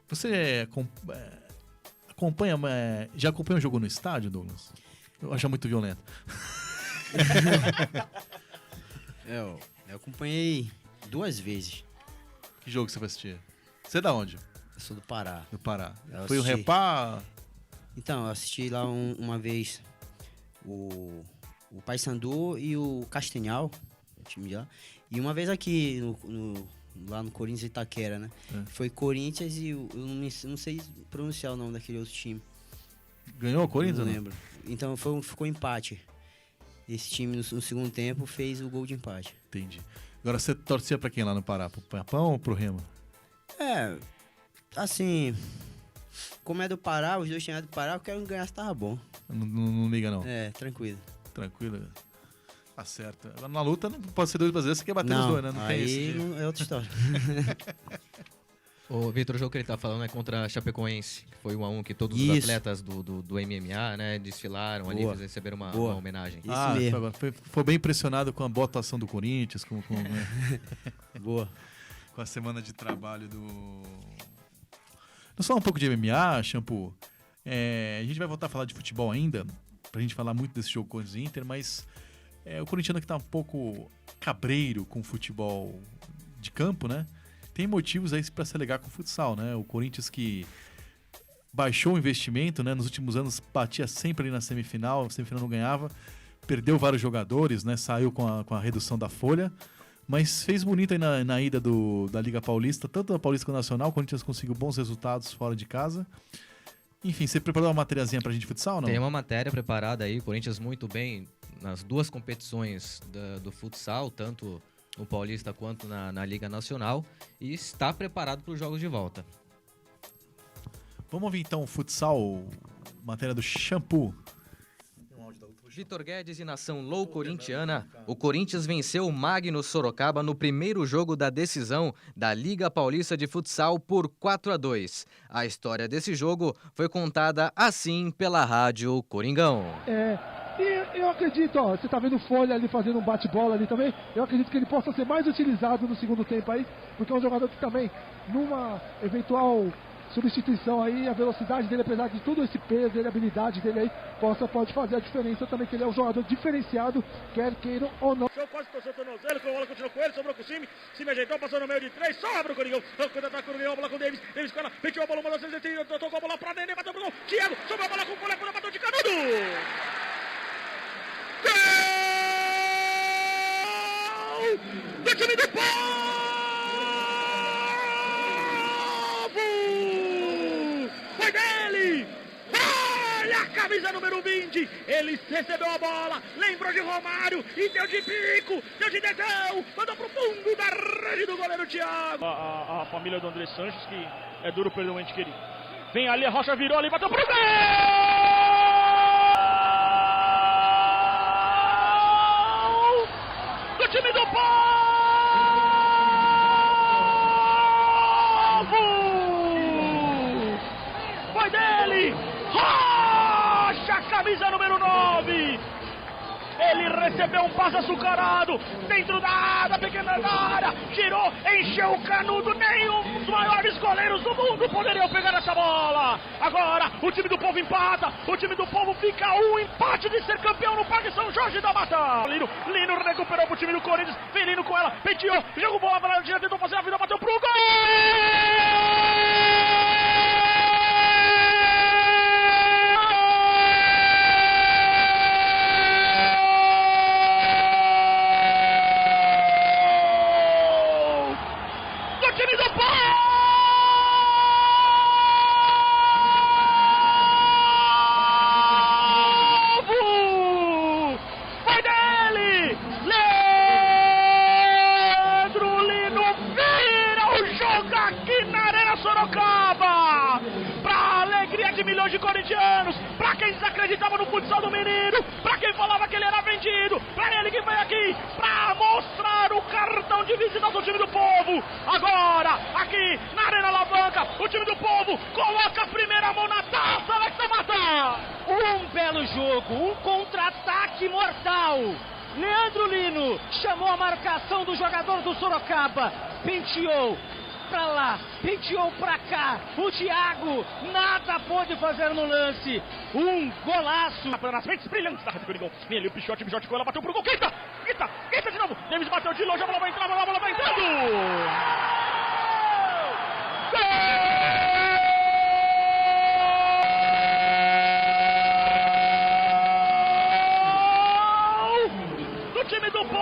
Você acompanha... já acompanha o jogo no estádio, Douglas? Eu acho muito violento. Eu acompanhei 2 vezes. Que jogo você vai assistir? Você é da onde? Eu sou do Pará. Do Pará. Eu Foi o assisti. Repá? Então, eu assisti lá uma vez o Paysandu e o Castanhal, o time de lá. E uma vez aqui lá no Corinthians Itaquera, né? Foi Corinthians e eu não sei pronunciar o nome daquele outro time. Ganhou o Corinthians? Não lembro. Então ficou empate. Esse time no segundo tempo fez o gol de empate. Entendi. Agora você torcia pra quem lá no Pará? Pro Papão ou pro Remo? Assim, como é do Pará, os dois times do Pará, eu quero ganhar se tava bom. Não liga não? Tranquilo. Tranquilo. Tá certo. Agora na luta não pode ser 2 brasileiros, você quer bater os dois, né? Não tem esse. É outra história. Ô, Vitor, o jogo que ele tá falando é contra a Chapecoense, que foi 1-1, que todos os atletas do MMA, né, desfilaram ali, receberam uma homenagem. Isso mesmo. Foi bem impressionado com a boa atuação do Corinthians, né? Boa. Com a semana de trabalho do... Nós falamos um pouco de MMA, Shampoo. A gente vai voltar a falar de futebol ainda, pra gente falar muito desse jogo contra o Inter, mas o corintiano que tá um pouco cabreiro com o futebol de campo, né? Tem motivos aí para se alegar com o futsal, né? O Corinthians que baixou o investimento, né? Nos últimos anos batia sempre ali na semifinal não ganhava, perdeu vários jogadores, né? Saiu com a redução da folha, mas fez bonito aí na ida da Liga Paulista, tanto da Paulista quanto da Nacional. O Corinthians conseguiu bons resultados fora de casa. Enfim, você preparou uma matériazinha pra gente de futsal, não? Tem uma matéria preparada aí, o Corinthians muito bem nas duas competições do futsal, tanto no Paulista quanto na Liga Nacional, e está preparado para os jogos de volta. Vamos ouvir então o futsal, matéria do Shampoo. Vitor Guedes e nação Lou corintiana, o Corinthians venceu o Magno Sorocaba no primeiro jogo da decisão da Liga Paulista de Futsal por 4-2. A história desse jogo foi contada assim pela Rádio Coringão. E eu acredito, você tá vendo o Folha ali fazendo um bate-bola ali também, eu acredito que ele possa ser mais utilizado no segundo tempo aí, porque é um jogador que também, numa eventual substituição aí, a velocidade dele, apesar de tudo esse peso dele, a habilidade dele aí, pode fazer a diferença também, que ele é um jogador diferenciado, quer queiram ou não. Quase torceu o tornozelo, a bola continuou com ele, sobrou com o Cime ajeitou, passou no meio de 3, sobra o Coringão, contra-ataque, Coringão, a bola com o Davis com ela, pediu a bola, mandou tocou a bola pra Nenê, bateu pro gol, Thiago, sobrou a bola com o Folha, bateu de canudo! Gol! Do time do Povo! Foi dele! Olha a camisa número 20! Ele recebeu a bola, lembrou de Romário e deu de bico, deu de dedão, mandou pro fundo da rede do goleiro Thiago. A família do André Sanches, que é duro perder um ente querido. Vem ali, a Rocha virou ali, bateu pro gol! Time do Povo! Foi dele! Rocha, camisa número 9! Ele recebeu um passe açucarado dentro da pequena área, girou, encheu o canudo, nenhum dos maiores goleiros do mundo poderiam pegar essa bola. Agora o time do Povo empata, o time do Povo fica empate de ser campeão no Parque São Jorge da Mata. Lino recuperou pro time do Corinthians, vem Lino com ela, penteou, jogou bola para a direita, tentou fazer a vida, bateu pro gol! De corintianos, pra quem desacreditava no futsal do menino, pra quem falava que ele era vendido, pra ele que veio aqui pra mostrar o cartão de visita do time do Povo. Agora, aqui na Arena Alavanca, o time do Povo coloca a primeira mão na taça, Alex Mata. Um belo jogo, um contra-ataque mortal. Leandro Lino chamou a marcação do jogador do Sorocaba, penteou pra lá, penteou pra cá, o Thiago nada pôde fazer no lance, um golaço. Nas frentes brilhantes da Rádio Coringão, vem ali o Pichote com ela, bateu pro gol, quita de novo, Davis bateu de longe, a bola vai entrar, a bola vai entrando! Gol! time do Povo!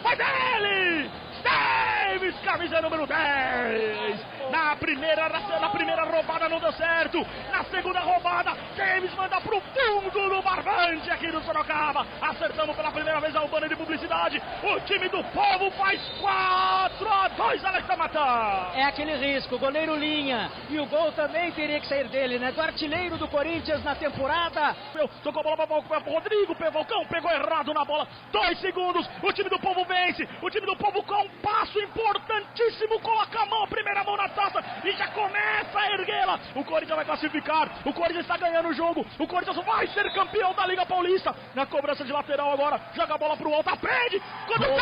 Vai dele! Davis, camisa número 10! Na primeira roubada não deu certo. Na segunda roubada, Davis manda pro fundo do barbante aqui do Sorocaba. Acertamos pela primeira vez ao banner de publicidade. O time do Povo faz 4-2, Alex Tamatã. É aquele risco, goleiro linha. E o gol também teria que sair dele, né? Do artilheiro do Corinthians na temporada. Tocou a bola para Rodrigo Pevalcão, pegou errado na bola. 2 segundos, o time do Povo vence. O time do Povo com um passo importantíssimo. Coloca a mão, a primeira mão na taça e já começa a erguê-la. O Corinthians vai classificar. O Corinthians está ganhando o jogo. O Corinthians vai ser campeão da Liga Paulista. Na cobrança de lateral agora, joga a bola pro alto, aprende. Quando o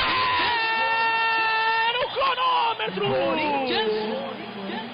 cronômetro.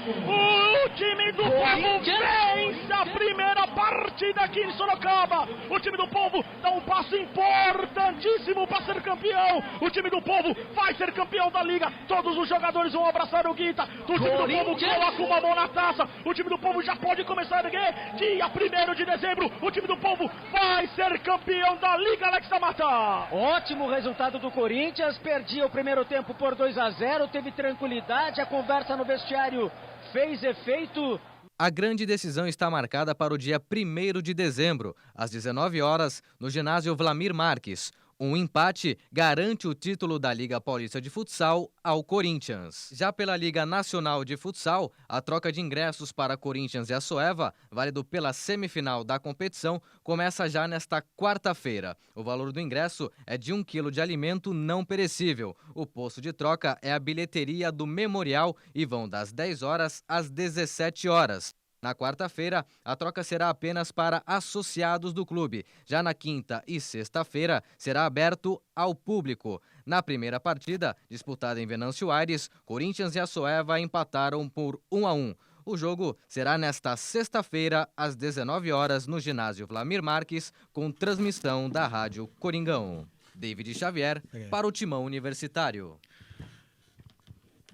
O time do Povo vence a primeira partida aqui em Sorocaba. O time do Povo dá um passo importantíssimo para ser campeão. O time do Povo vai ser campeão da Liga. Todos os jogadores vão abraçar o Guita. O time do Povo coloca uma mão na taça. O time do Povo já pode começar a erguer. Dia 1º de dezembro, o time do Povo vai ser campeão da Liga, Alex Tamatã. Ótimo resultado do Corinthians. Perdia o primeiro tempo por 2-0. Teve tranquilidade. A conversa no vestiário fez efeito. A grande decisão está marcada para o dia 1º de dezembro, às 19 horas, no ginásio Vlamir Marques. Um empate garante o título da Liga Paulista de Futsal ao Corinthians. Já pela Liga Nacional de Futsal, a troca de ingressos para Corinthians e Açoeva, válido pela semifinal da competição, começa já nesta quarta-feira. O valor do ingresso é de 1 quilo de alimento não perecível. O posto de troca é a bilheteria do Memorial e vão das 10 horas às 17 horas. Na quarta-feira, a troca será apenas para associados do clube. Já na quinta e sexta-feira, será aberto ao público. Na primeira partida, disputada em Venâncio Aires, Corinthians e Açoeva empataram por 1-1. O jogo será nesta sexta-feira, às 19 horas, no ginásio Vlamir Marques, com transmissão da Rádio Coringão. David Xavier, para o Timão Universitário.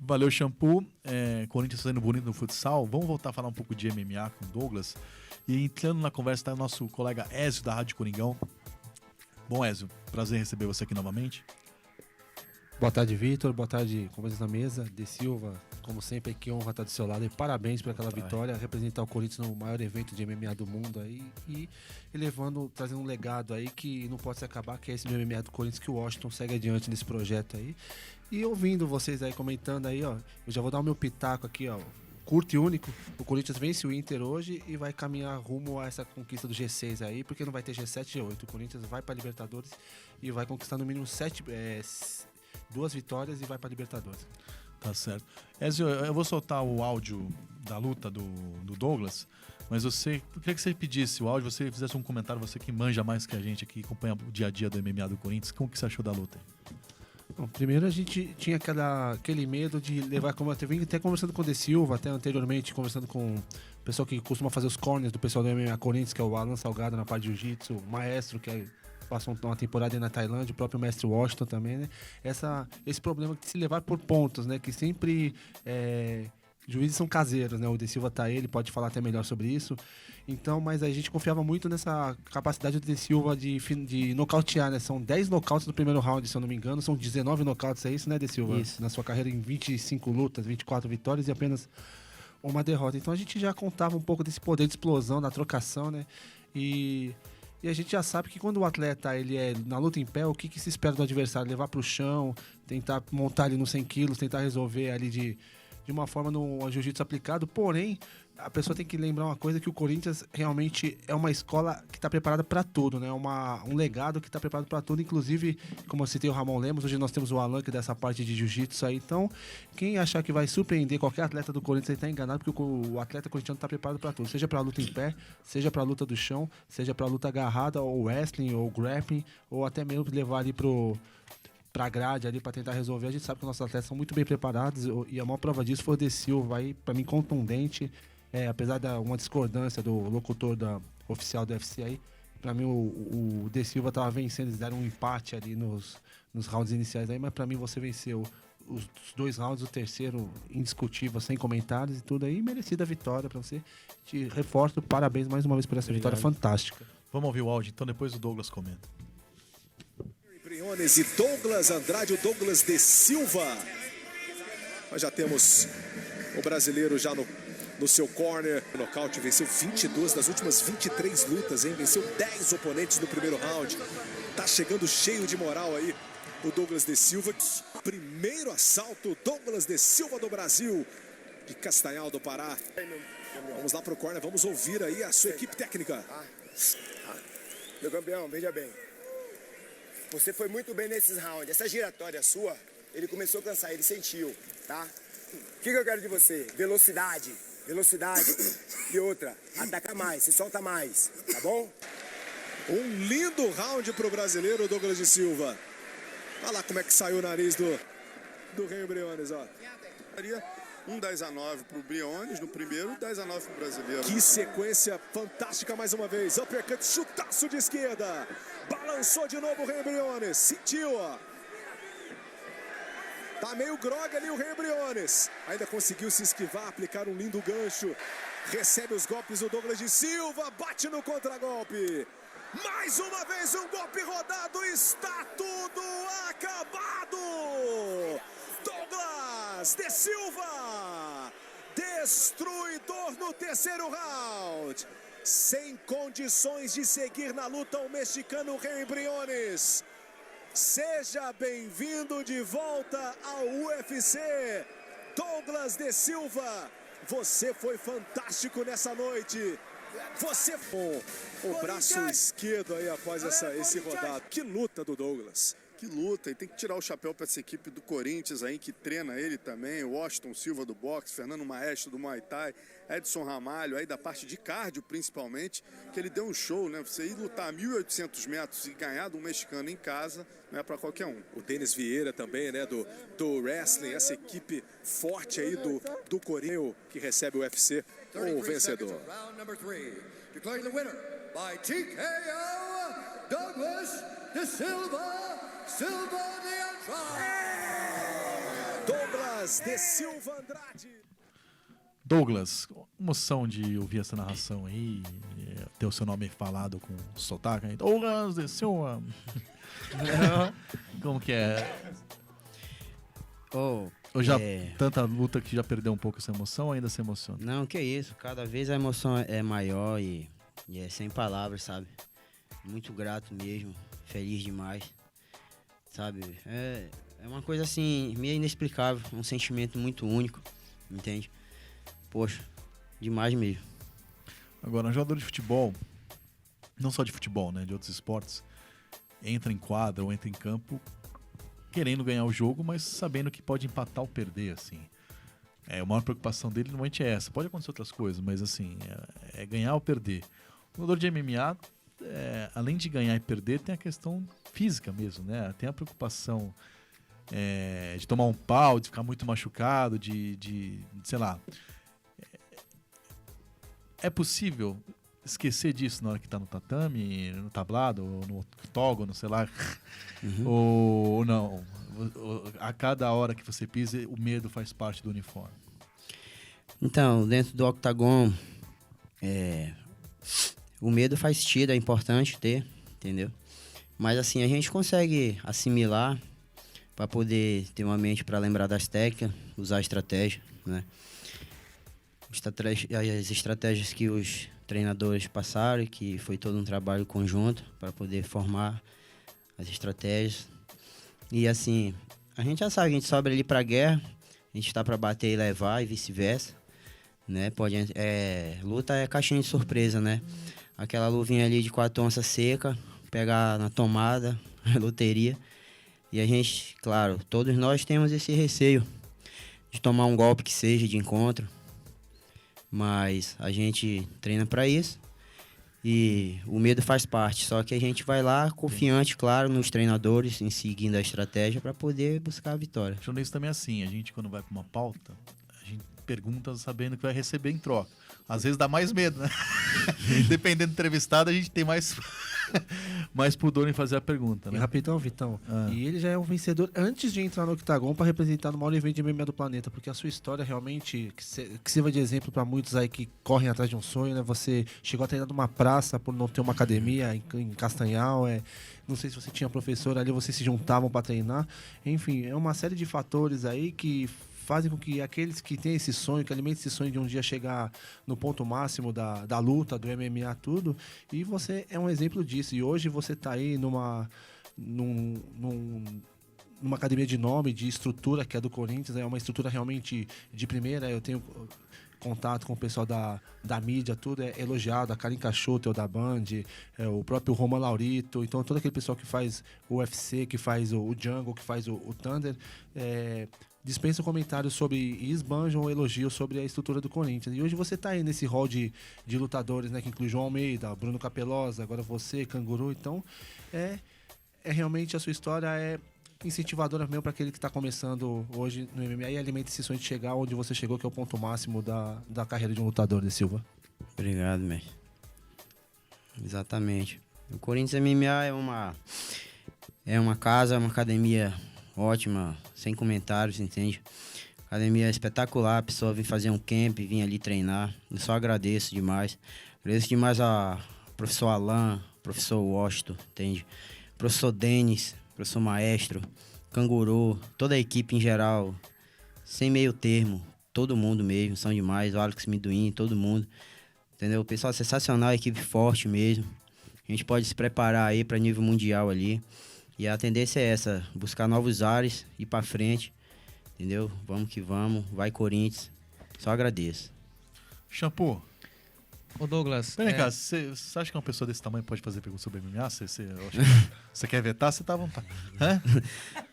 Valeu, Shampoo. Corinthians fazendo bonito no futsal. Vamos voltar a falar um pouco de MMA com o Douglas. E entrando na conversa está o nosso colega Ézio, da Rádio Coringão. Bom, Ézio, prazer receber você aqui novamente. Boa tarde, Vitor. Boa tarde, companheiros da mesa. De Silva, como sempre, que honra estar do seu lado. E parabéns por aquela vitória, representar o Corinthians no maior evento de MMA do mundo aí. E trazendo um legado aí que não pode se acabar, que é esse MMA do Corinthians, que o Washington segue adiante nesse projeto aí. E ouvindo vocês aí comentando aí, ó, eu já vou dar o meu pitaco aqui, ó, curto e único. O Corinthians vence o Inter hoje e vai caminhar rumo a essa conquista do G6 aí, porque não vai ter G7 e G8. O Corinthians vai para Libertadores e vai conquistar no mínimo 2 vitórias e vai para Libertadores. Tá certo. Ézio, eu vou soltar o áudio da luta do Douglas, mas eu queria que você pedisse o áudio, você fizesse um comentário, você que manja mais que a gente aqui, acompanha o dia a dia do MMA do Corinthians. Como que você achou da luta? Bom, primeiro a gente tinha aquele medo de levar, como eu vim até conversando com o De Silva, até anteriormente conversando com o pessoal que costuma fazer os corners do pessoal do MMA Corinthians, que é o Alan Salgado na parte de Jiu-Jitsu, o Maestro, que passou uma temporada aí na Tailândia, o próprio Mestre Washington também, né? Esse problema de se levar por pontos, né? Que sempre juízes são caseiros, né? O De Silva tá aí, ele pode falar até melhor sobre isso. Então, mas a gente confiava muito nessa capacidade do De Silva de nocautear, né? São 10 nocautes no primeiro round, se eu não me engano. São 19 nocautes, é isso, né, De Silva? Isso. Na sua carreira em 25 lutas, 24 vitórias e apenas uma derrota. Então a gente já contava um pouco desse poder de explosão, da trocação, né? E a gente já sabe que quando o atleta ele é na luta em pé, o que se espera do adversário? Levar pro chão, tentar montar ali nos 100 quilos, tentar resolver ali de uma forma no jiu-jitsu aplicado. Porém, a pessoa tem que lembrar uma coisa, que o Corinthians realmente é uma escola que está preparada para tudo, né? Um legado que está preparado para tudo. Inclusive, como eu citei o Ramon Lemos, hoje nós temos o Alan, que é dessa parte de jiu-jitsu aí. Então, quem achar que vai surpreender qualquer atleta do Corinthians, ele está enganado, porque o atleta corintiano está preparado para tudo. Seja para a luta em pé, seja para a luta do chão, seja para a luta agarrada, ou wrestling, ou grappling, ou até mesmo levar ali pra grade ali, pra tentar resolver. A gente sabe que os nossos atletas são muito bem preparados, e a maior prova disso foi o De Silva aí, pra mim, contundente, apesar de uma discordância do locutor oficial do UFC aí. Pra mim, o De Silva tava vencendo, eles deram um empate ali nos rounds iniciais aí, mas pra mim você venceu os 2 rounds, o terceiro indiscutível, sem comentários e tudo aí, merecida vitória para você. Te reforço, parabéns mais uma vez por essa vitória fantástica. Vamos ouvir o áudio, então depois o Douglas comenta. Briones e Douglas Andrade, o Douglas de Silva. Nós já temos o brasileiro já no seu corner. O nocaute, venceu 22 das últimas 23 lutas, hein? Venceu 10 oponentes no primeiro round. Tá chegando cheio de moral aí o Douglas de Silva. Primeiro assalto, Douglas de Silva do Brasil, de Castanhal do Pará. Vamos lá pro corner, vamos ouvir aí a sua equipe técnica. Meu campeão, veja bem. Você foi muito bem nesses rounds. Essa giratória sua, ele começou a cansar, ele sentiu, tá? O que eu quero de você? Velocidade. E outra, ataca mais, se solta mais, tá bom? Um lindo round pro brasileiro Douglas de Silva. Olha lá como é que saiu o nariz do Rei Briones, ó. 10-9 pro Briones no primeiro, 10-9 pro brasileiro. Que sequência fantástica mais uma vez. Uppercut, chutaço de esquerda. Balançou de novo o Rei Briones. Sentiu, ó. Tá meio grog ali o Rei Briones. Ainda conseguiu se esquivar, aplicar um lindo gancho. Recebe os golpes do Douglas de Silva. Bate no contragolpe. Mais uma vez um golpe rodado. Está tudo acabado. Douglas de Silva, destruidor no terceiro round. Sem condições de seguir na luta, o mexicano Rei Briones. Seja bem-vindo de volta ao UFC, Douglas de Silva. Você foi fantástico nessa noite. Você foi o braço esquerdo aí após esse rodado. Que luta do Douglas. Que luta, e tem que tirar o chapéu para essa equipe do Corinthians aí, que treina ele também, o Washington Silva do boxe, Fernando Maestro do Muay Thai, Edson Ramalho, aí da parte de cardio principalmente, que ele deu um show, né? Você ir lutar 1.800 metros e ganhar de um mexicano em casa, não é para qualquer um. O Denis Vieira também, né, do wrestling, essa equipe forte aí do Corinthians, que recebe o UFC, o vencedor. Round number 3, declaring the winner by TKO, Douglas de Silva. Douglas de Silva Andrade. Douglas, emoção de ouvir essa narração aí, ter o seu nome falado com sotaque aí. Douglas de Silva. Como que é? Ou já tanta luta que já perdeu um pouco essa emoção ou ainda se emociona? Não, que isso. Cada vez a emoção é maior e é sem palavras, sabe? Muito grato mesmo. Feliz demais. Sabe, é uma coisa assim, meio inexplicável, um sentimento muito único, entende? Poxa, demais mesmo. Agora, um jogador de futebol, não só de futebol, né, de outros esportes, entra em quadra ou entra em campo querendo ganhar o jogo, mas sabendo que pode empatar ou perder, assim. A maior preocupação dele normalmente é essa. Pode acontecer outras coisas, mas assim, é ganhar ou perder. O jogador de MMA, além de ganhar e perder, tem a questão física mesmo, né? Tem a preocupação de tomar um pau, de ficar muito machucado, de sei lá. É possível esquecer disso na hora que tá no tatame, no tablado, ou no octógono, sei lá, ou não? A cada hora que você pisa, o medo faz parte do uniforme. Então, dentro do octagon, o medo faz sentido, é importante ter, entendeu? Mas assim, a gente consegue assimilar para poder ter uma mente para lembrar das técnicas, usar a estratégia, né? As estratégias que os treinadores passaram, que foi todo um trabalho conjunto para poder formar as estratégias. E assim, a gente já sabe, a gente sobe ali para a guerra, a gente está para bater e levar e vice-versa, né? Luta é caixinha de surpresa, né? Aquela luvinha ali de 4 onças seca, pegar na tomada, loteria. E a gente, claro, todos nós temos esse receio de tomar um golpe que seja de encontro. Mas a gente treina para isso e o medo faz parte. Só que a gente vai lá confiante, claro, nos treinadores, em seguindo a estratégia para poder buscar a vitória. O jornalista também é assim, a gente quando vai para uma pauta, a gente pergunta sabendo que vai receber em troca. Às vezes dá mais medo, né? Dependendo do entrevistado, a gente tem mais pudor em fazer a pergunta, né? E rapidão, Vitão. E ele já é um vencedor antes de entrar no Octagon para representar no maior evento de MMA do planeta, porque a sua história realmente que sirva de exemplo para muitos aí que correm atrás de um sonho, né? Você chegou a treinar numa praça por não ter uma academia em Castanhal, não sei se você tinha professor ali, vocês se juntavam para treinar. Enfim, é uma série de fatores aí que fazem com que aqueles que têm esse sonho, que alimentam esse sonho de um dia chegar no ponto máximo da luta, do MMA, tudo, e você é um exemplo disso. E hoje você está aí numa academia de nome, de estrutura, que é do Corinthians, é uma estrutura realmente de primeira. Eu tenho contato com o pessoal da mídia, tudo é elogiado, a Karin Cachoto, o da Band, o próprio Roman Laurito, então todo aquele pessoal que faz o UFC, que faz o Jungle, que faz o Thunder, dispensa comentários sobre e esbanjam elogios sobre a estrutura do Corinthians. E hoje você está aí nesse hall de lutadores, né, que inclui João Almeida, Bruno Capelosa, agora você, Canguru. Então, é realmente a sua história é incentivadora mesmo para aquele que está começando hoje no MMA e alimenta esse sonho de chegar onde você chegou, que é o ponto máximo da carreira de um lutador, de Silva. Obrigado, mestre. Exatamente. O Corinthians MMA é uma casa, uma academia ótima, sem comentários, entende? Academia espetacular, a pessoa vem fazer um camp, vem ali treinar. Eu só agradeço demais. Agradeço demais a professor Alain, professor Washington, entende? Professor Denis, professor Maestro, Canguru, toda a equipe em geral, sem meio termo, todo mundo mesmo, são demais, o Alex Miduim, todo mundo, entendeu? O pessoal é sensacional, equipe forte mesmo. A gente pode se preparar aí para nível mundial ali. E a tendência é essa, buscar novos ares, ir pra frente, entendeu? Vamos que vamos, vai Corinthians, só agradeço. Shampoo. Ô Douglas... Vem cá, você acha que uma pessoa desse tamanho pode fazer pergunta sobre MMA? Você quer vetar, você tá à vontade.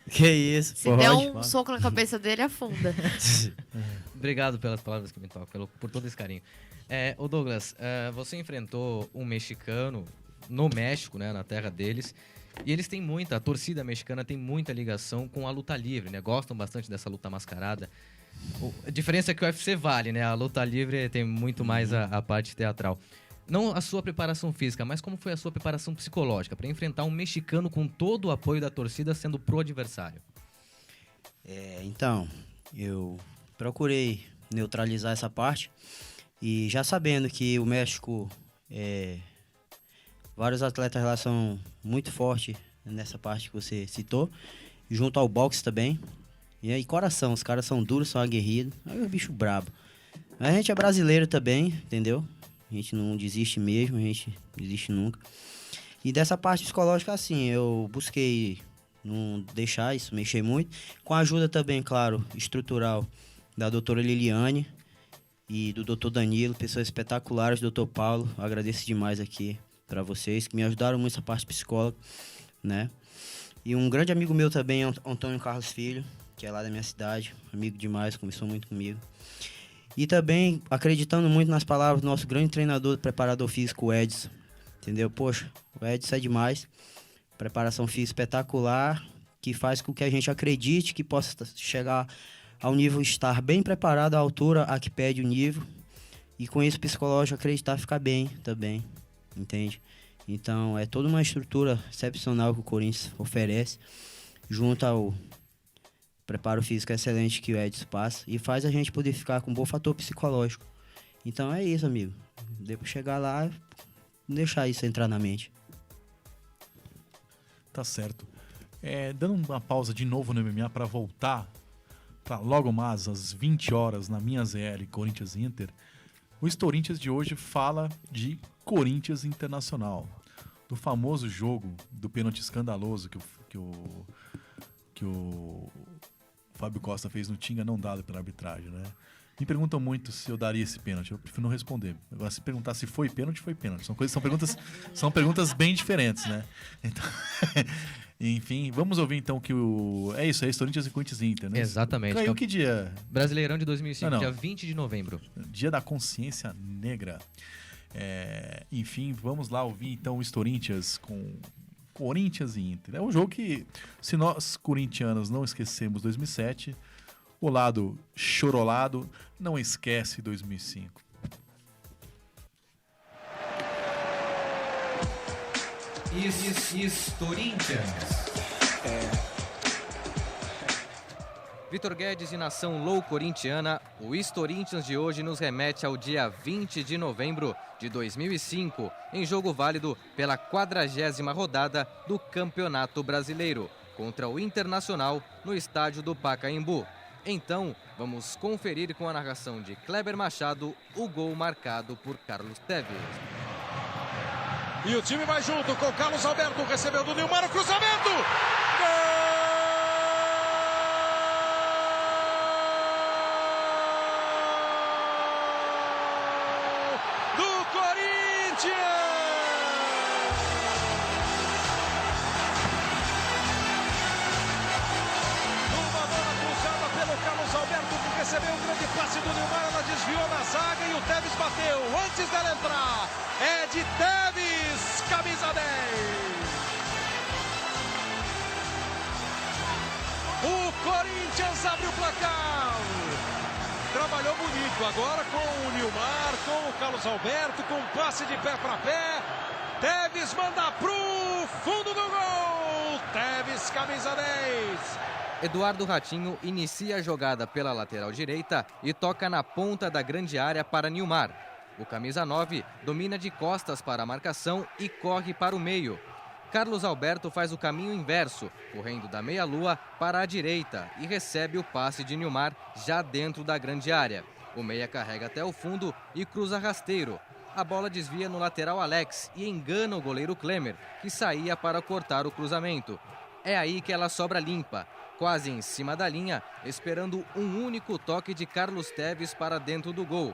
Que isso, Se der um soco na cabeça dele, afunda. Obrigado pelas palavras que me tocam, por todo esse carinho. Ô Douglas, você enfrentou um mexicano no México, né, na terra deles, e eles têm a torcida mexicana tem muita ligação com a luta livre, né? Gostam bastante dessa luta mascarada. A diferença é que o UFC vale, né? A luta livre tem muito mais a parte teatral. Não a sua preparação física, mas como foi a sua preparação psicológica para enfrentar um mexicano com todo o apoio da torcida sendo pro adversário? Então, eu procurei neutralizar essa parte e já sabendo que o México, vários atletas lá são muito fortes nessa parte que você citou, junto ao boxe também. E aí, coração, os caras são duros, são aguerridos. Aí o bicho brabo. Mas a gente é brasileiro também, entendeu? A gente não desiste mesmo, a gente não desiste nunca. E dessa parte psicológica, assim, eu busquei não deixar isso mexer muito. Com a ajuda também, claro, estrutural da doutora Liliane e do doutor Danilo, pessoas espetaculares, doutor Paulo. Eu agradeço demais aqui para vocês, que me ajudaram muito essa parte psicóloga, né? E um grande amigo meu também, Antônio Carlos Filho, que é lá da minha cidade, amigo demais, conversou muito comigo. E também acreditando muito nas palavras do nosso grande treinador, preparador físico, o Edson, entendeu? Poxa, o Edson é demais, preparação física espetacular, que faz com que a gente acredite que possa chegar ao nível, estar bem preparado à altura a que pede o nível, e com isso psicológico acreditar ficar bem também, entende? Então é toda uma estrutura excepcional que o Corinthians oferece, junto ao preparo físico excelente que o Edson passa, e faz a gente poder ficar com um bom fator psicológico. Então é isso, amigo. Depois chegar lá, não deixar isso entrar na mente. Tá certo. Dando uma pausa de novo no MMA para voltar para logo mais às 20 horas na minha ZL Corinthians Inter, o Corinthians de hoje fala de Corinthians Internacional, do famoso jogo do pênalti escandaloso que o Fábio Costa fez no Tinga, não dado pela arbitragem, né? Me perguntam muito se eu daria esse pênalti. Eu prefiro não responder. Agora, se perguntar se foi pênalti, foi pênalti. São perguntas bem diferentes, né? Então, enfim, vamos ouvir então que é isso, Corinthians e Corinthians Inter, né? Exatamente. Caiu que dia? Brasileirão de 2005, dia 20 de novembro. Dia da Consciência Negra. Enfim, vamos lá ouvir então o Corinthians com Corinthians e Inter. É um jogo que, se nós corintianos não esquecemos 2007, o lado chorolado não esquece 2005. Corinthians. Vitor Guedes e nação low corintiana, o Corinthians de hoje nos remete ao dia 20 de novembro de 2005, em jogo válido pela 40ª rodada do Campeonato Brasileiro, contra o Internacional no estádio do Pacaembu. Então, vamos conferir com a narração de Kleber Machado o gol marcado por Carlos Tevez. E o time vai junto com Carlos Alberto, recebeu do Nilmar o cruzamento! Gol! Recebeu um grande passe do Nilmar, ela desviou na zaga e o Tevez bateu antes dela entrar. É de Tevez, camisa 10. O Corinthians abre o placar. Trabalhou bonito agora com o Nilmar, com o Carlos Alberto, com passe de pé para pé. Tevez manda pro fundo do gol. Tevez, camisa 10. Eduardo Ratinho inicia a jogada pela lateral direita e toca na ponta da grande área para Nilmar. O camisa 9 domina de costas para a marcação e corre para o meio. Carlos Alberto faz o caminho inverso, correndo da meia-lua para a direita e recebe o passe de Nilmar já dentro da grande área. O meia carrega até o fundo e cruza rasteiro. A bola desvia no lateral Alex e engana o goleiro Klemer, que saía para cortar o cruzamento. É aí que ela sobra limpa, quase em cima da linha, esperando um único toque de Carlos Tevez para dentro do gol.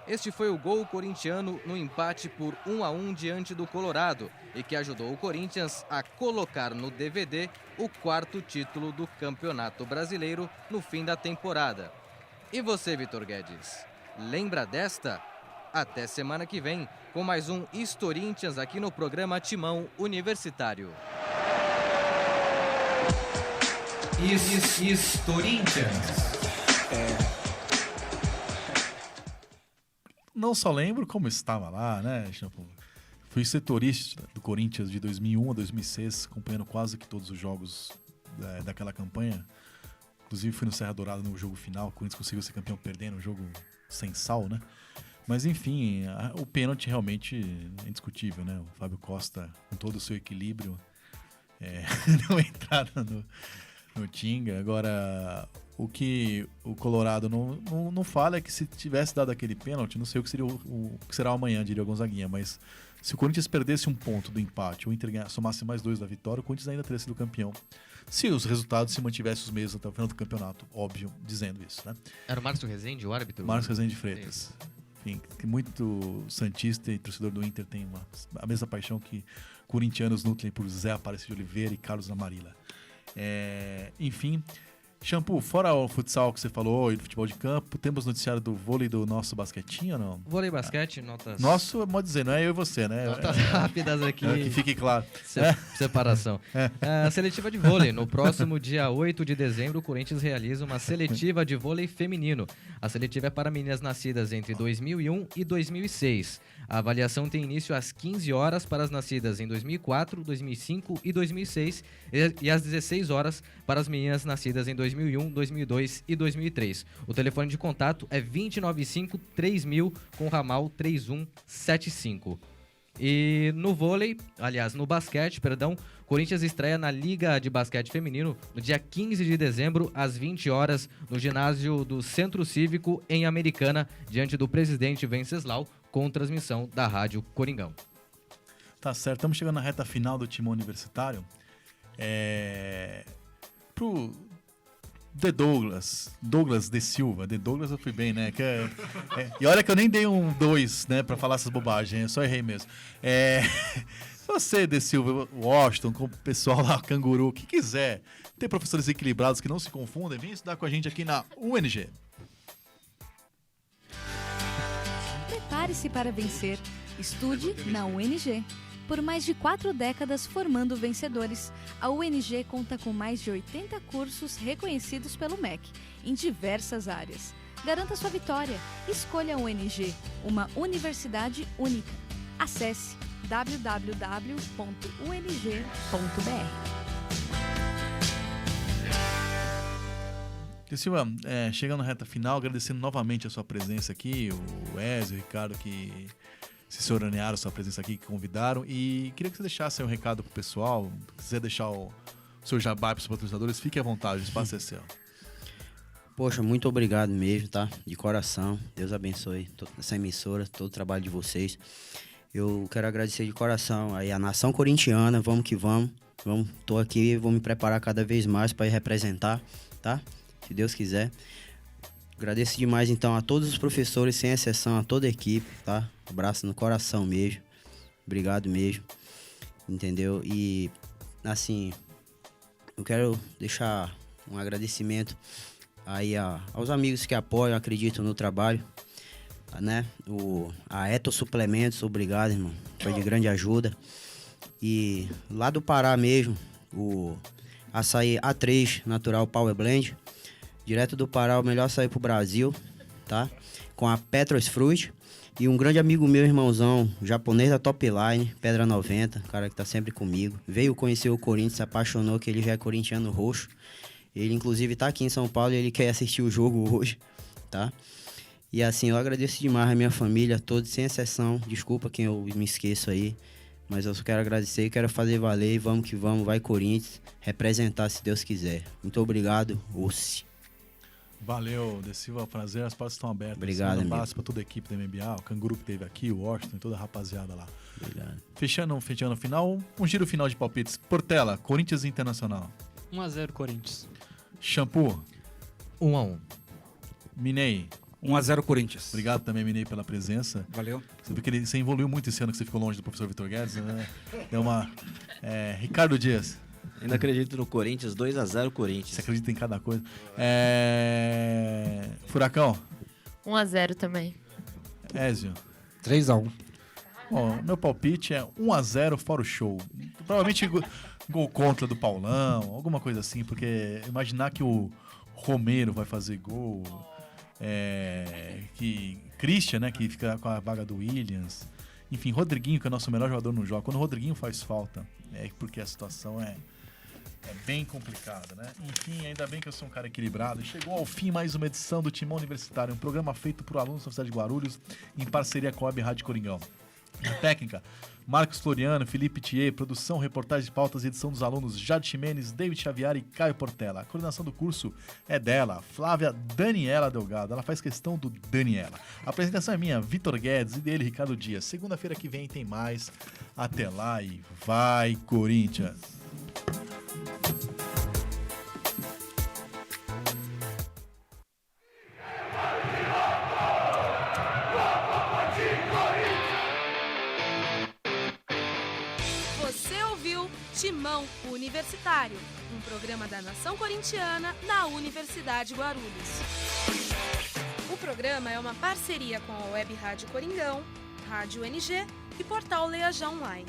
Este foi o gol corintiano no empate por 1-1 diante do Colorado e que ajudou o Corinthians a colocar no DVD o 4º título do Campeonato Brasileiro no fim da temporada. E você, Vitor Guedes, lembra desta? Até semana que vem com mais um Corinthians aqui no programa Timão Universitário. Corinthians. Não só lembro como estava lá, né, Shampoo? Fui setorista do Corinthians de 2001 a 2006, acompanhando quase que todos os jogos daquela campanha. Inclusive fui no Serra Dourada no jogo final, o Corinthians conseguiu ser campeão perdendo, um jogo sem sal, né? Mas enfim, o pênalti realmente é indiscutível, né? O Fábio Costa, com todo o seu equilíbrio, deu entrada no Tinga. Agora, o que o Colorado não fala é que se tivesse dado aquele pênalti, não sei o que seria o que será amanhã, diria o Gonzaguinha, mas se o Corinthians perdesse um ponto do empate, ou o Inter somasse mais 2 da vitória, o Corinthians ainda teria sido campeão. Se os resultados se mantivessem os mesmos até o final do campeonato, óbvio, dizendo isso, né? Era o Márcio Rezende, o árbitro? Márcio Rezende Freitas. Enfim, que muito santista e torcedor do Inter tem a mesma paixão que corintianos nutrem por Zé Aparecido de Oliveira e Carlos Amarilla. Enfim, Shampoo, fora o futsal que você falou e do futebol de campo, temos noticiário do vôlei do nosso basquetinho ou não? Vôlei e basquete, notas... Nosso, pode dizer, não é eu e você, né? Notas rápidas aqui. Que fique claro. Separação. A seletiva de vôlei. No próximo dia 8 de dezembro, o Corinthians realiza uma seletiva de vôlei feminino. A seletiva é para meninas nascidas entre 2001 e 2006. A avaliação tem início às 15 horas para as nascidas em 2004, 2005 e 2006 e às 16 horas para as meninas nascidas em 2001, 2002 e 2003. O telefone de contato é 295-3000 com ramal 3175. E no vôlei, aliás, no basquete, Corinthians estreia na Liga de Basquete Feminino no dia 15 de dezembro, às 20 horas, no ginásio do Centro Cívico, em Americana, diante do presidente Venceslau, com transmissão da Rádio Coringão. Tá certo, estamos chegando na reta final do Timão Universitário. Pro The Douglas De Silva. The Douglas eu fui bem, né? E olha que eu nem dei um 2, né, pra falar essas bobagens, eu só errei mesmo. Você, De Silva, Washington, com o pessoal lá, Canguru, o que quiser, ter professores equilibrados que não se confundem, vem estudar com a gente aqui na UNG. Prepare-se para vencer. Estude na UNG. Por mais de 4 décadas formando vencedores, a UNG conta com mais de 80 cursos reconhecidos pelo MEC, em diversas áreas. Garanta sua vitória. Escolha a UNG, uma universidade única. Acesse www.ung.br. Silva, chegando na reta final, agradecendo novamente a sua presença aqui, o Ezio, o Ricardo, que se soranearam a sua presença aqui, que convidaram, e queria que você deixasse aí um recado pro pessoal, se quiser deixar o seu jabá para os patrocinadores, fique à vontade, o espaço é seu. Poxa, muito obrigado mesmo, tá? De coração, Deus abençoe essa emissora, todo o trabalho de vocês. Eu quero agradecer de coração aí a nação corintiana, vamos que vamos, tô aqui, vou me preparar cada vez mais para ir representar, tá? Se Deus quiser. Agradeço demais, então, a todos os professores, sem exceção, a toda a equipe, tá? Abraço no coração mesmo. Obrigado mesmo. Entendeu? E, assim, eu quero deixar um agradecimento aí aos amigos que apoiam, acreditam no trabalho, né? A Eto Suplementos, obrigado, irmão. Foi de grande ajuda. E lá do Pará mesmo, o açaí A3 Natural Power Blend. Direto do Pará, o melhor açaí pro Brasil, tá? Com a Petros Fruit. E um grande amigo meu, irmãozão, japonês da Top Line, Pedra 90, cara que tá sempre comigo. Veio conhecer o Corinthians, se apaixonou, que ele já é corintiano roxo. Ele, inclusive, tá aqui em São Paulo e ele quer assistir o jogo hoje, tá? E assim, eu agradeço demais a minha família, todos, sem exceção. Desculpa quem eu me esqueço aí. Mas eu só quero agradecer e quero fazer valer. Vamos que vamos, vai Corinthians. Representar, se Deus quiser. Muito obrigado, Ossi. Valeu, De Silva, prazer, as portas estão abertas. Obrigado, um abraço para toda a equipe da MBA, o Canguru que teve aqui, o Washington, toda a rapaziada lá. Obrigado. Fechando o final, um giro final de palpites. Portela, Corinthians e Internacional. 1-0 Corinthians. Shampoo. 1-1. Minei. 1-0 Corinthians. Obrigado também, Minei, pela presença. Valeu. Você evoluiu muito esse ano que você ficou longe do professor Vitor Guedes, né? Deu uma... Ricardo Dias. Ainda acredito no Corinthians, 2-0 Corinthians. Você acredita em cada coisa. Furacão. 1-0 também. Ézio. 3-1. Bom, meu palpite é 1-0 fora o show. Provavelmente gol contra do Paulão, alguma coisa assim, porque imaginar que o Romero vai fazer gol, que Christian, né, que fica com a vaga do Williams, enfim, Rodriguinho, que é o nosso melhor jogador no jogo. Quando o Rodriguinho faz falta, porque a situação é bem complicada, né? Enfim, ainda bem que eu sou um cara equilibrado. Chegou ao fim mais uma edição do Timão Universitário, um programa feito por alunos da Universidade de Guarulhos, em parceria com a Web Rádio Coringão. Na técnica, Marcos Floriano, Felipe Thier, produção, reportagem de pautas e edição dos alunos Jade Ximenes, David Xavier e Caio Portela. A coordenação do curso é dela, Flávia Daniela Delgado. Ela faz questão do Daniela. A apresentação é minha, Vitor Guedes, e dele, Ricardo Dias. Segunda-feira que vem tem mais. Até lá e vai, Corinthians! Timão Universitário, um programa da Nação Corintiana na Universidade Guarulhos. O programa é uma parceria com a Web Rádio Coringão, Rádio NG e Portal Leia Online.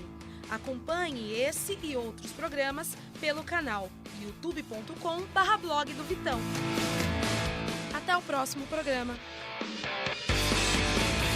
Acompanhe esse e outros programas pelo canal youtube.com/blog do Vitão. Até o próximo programa.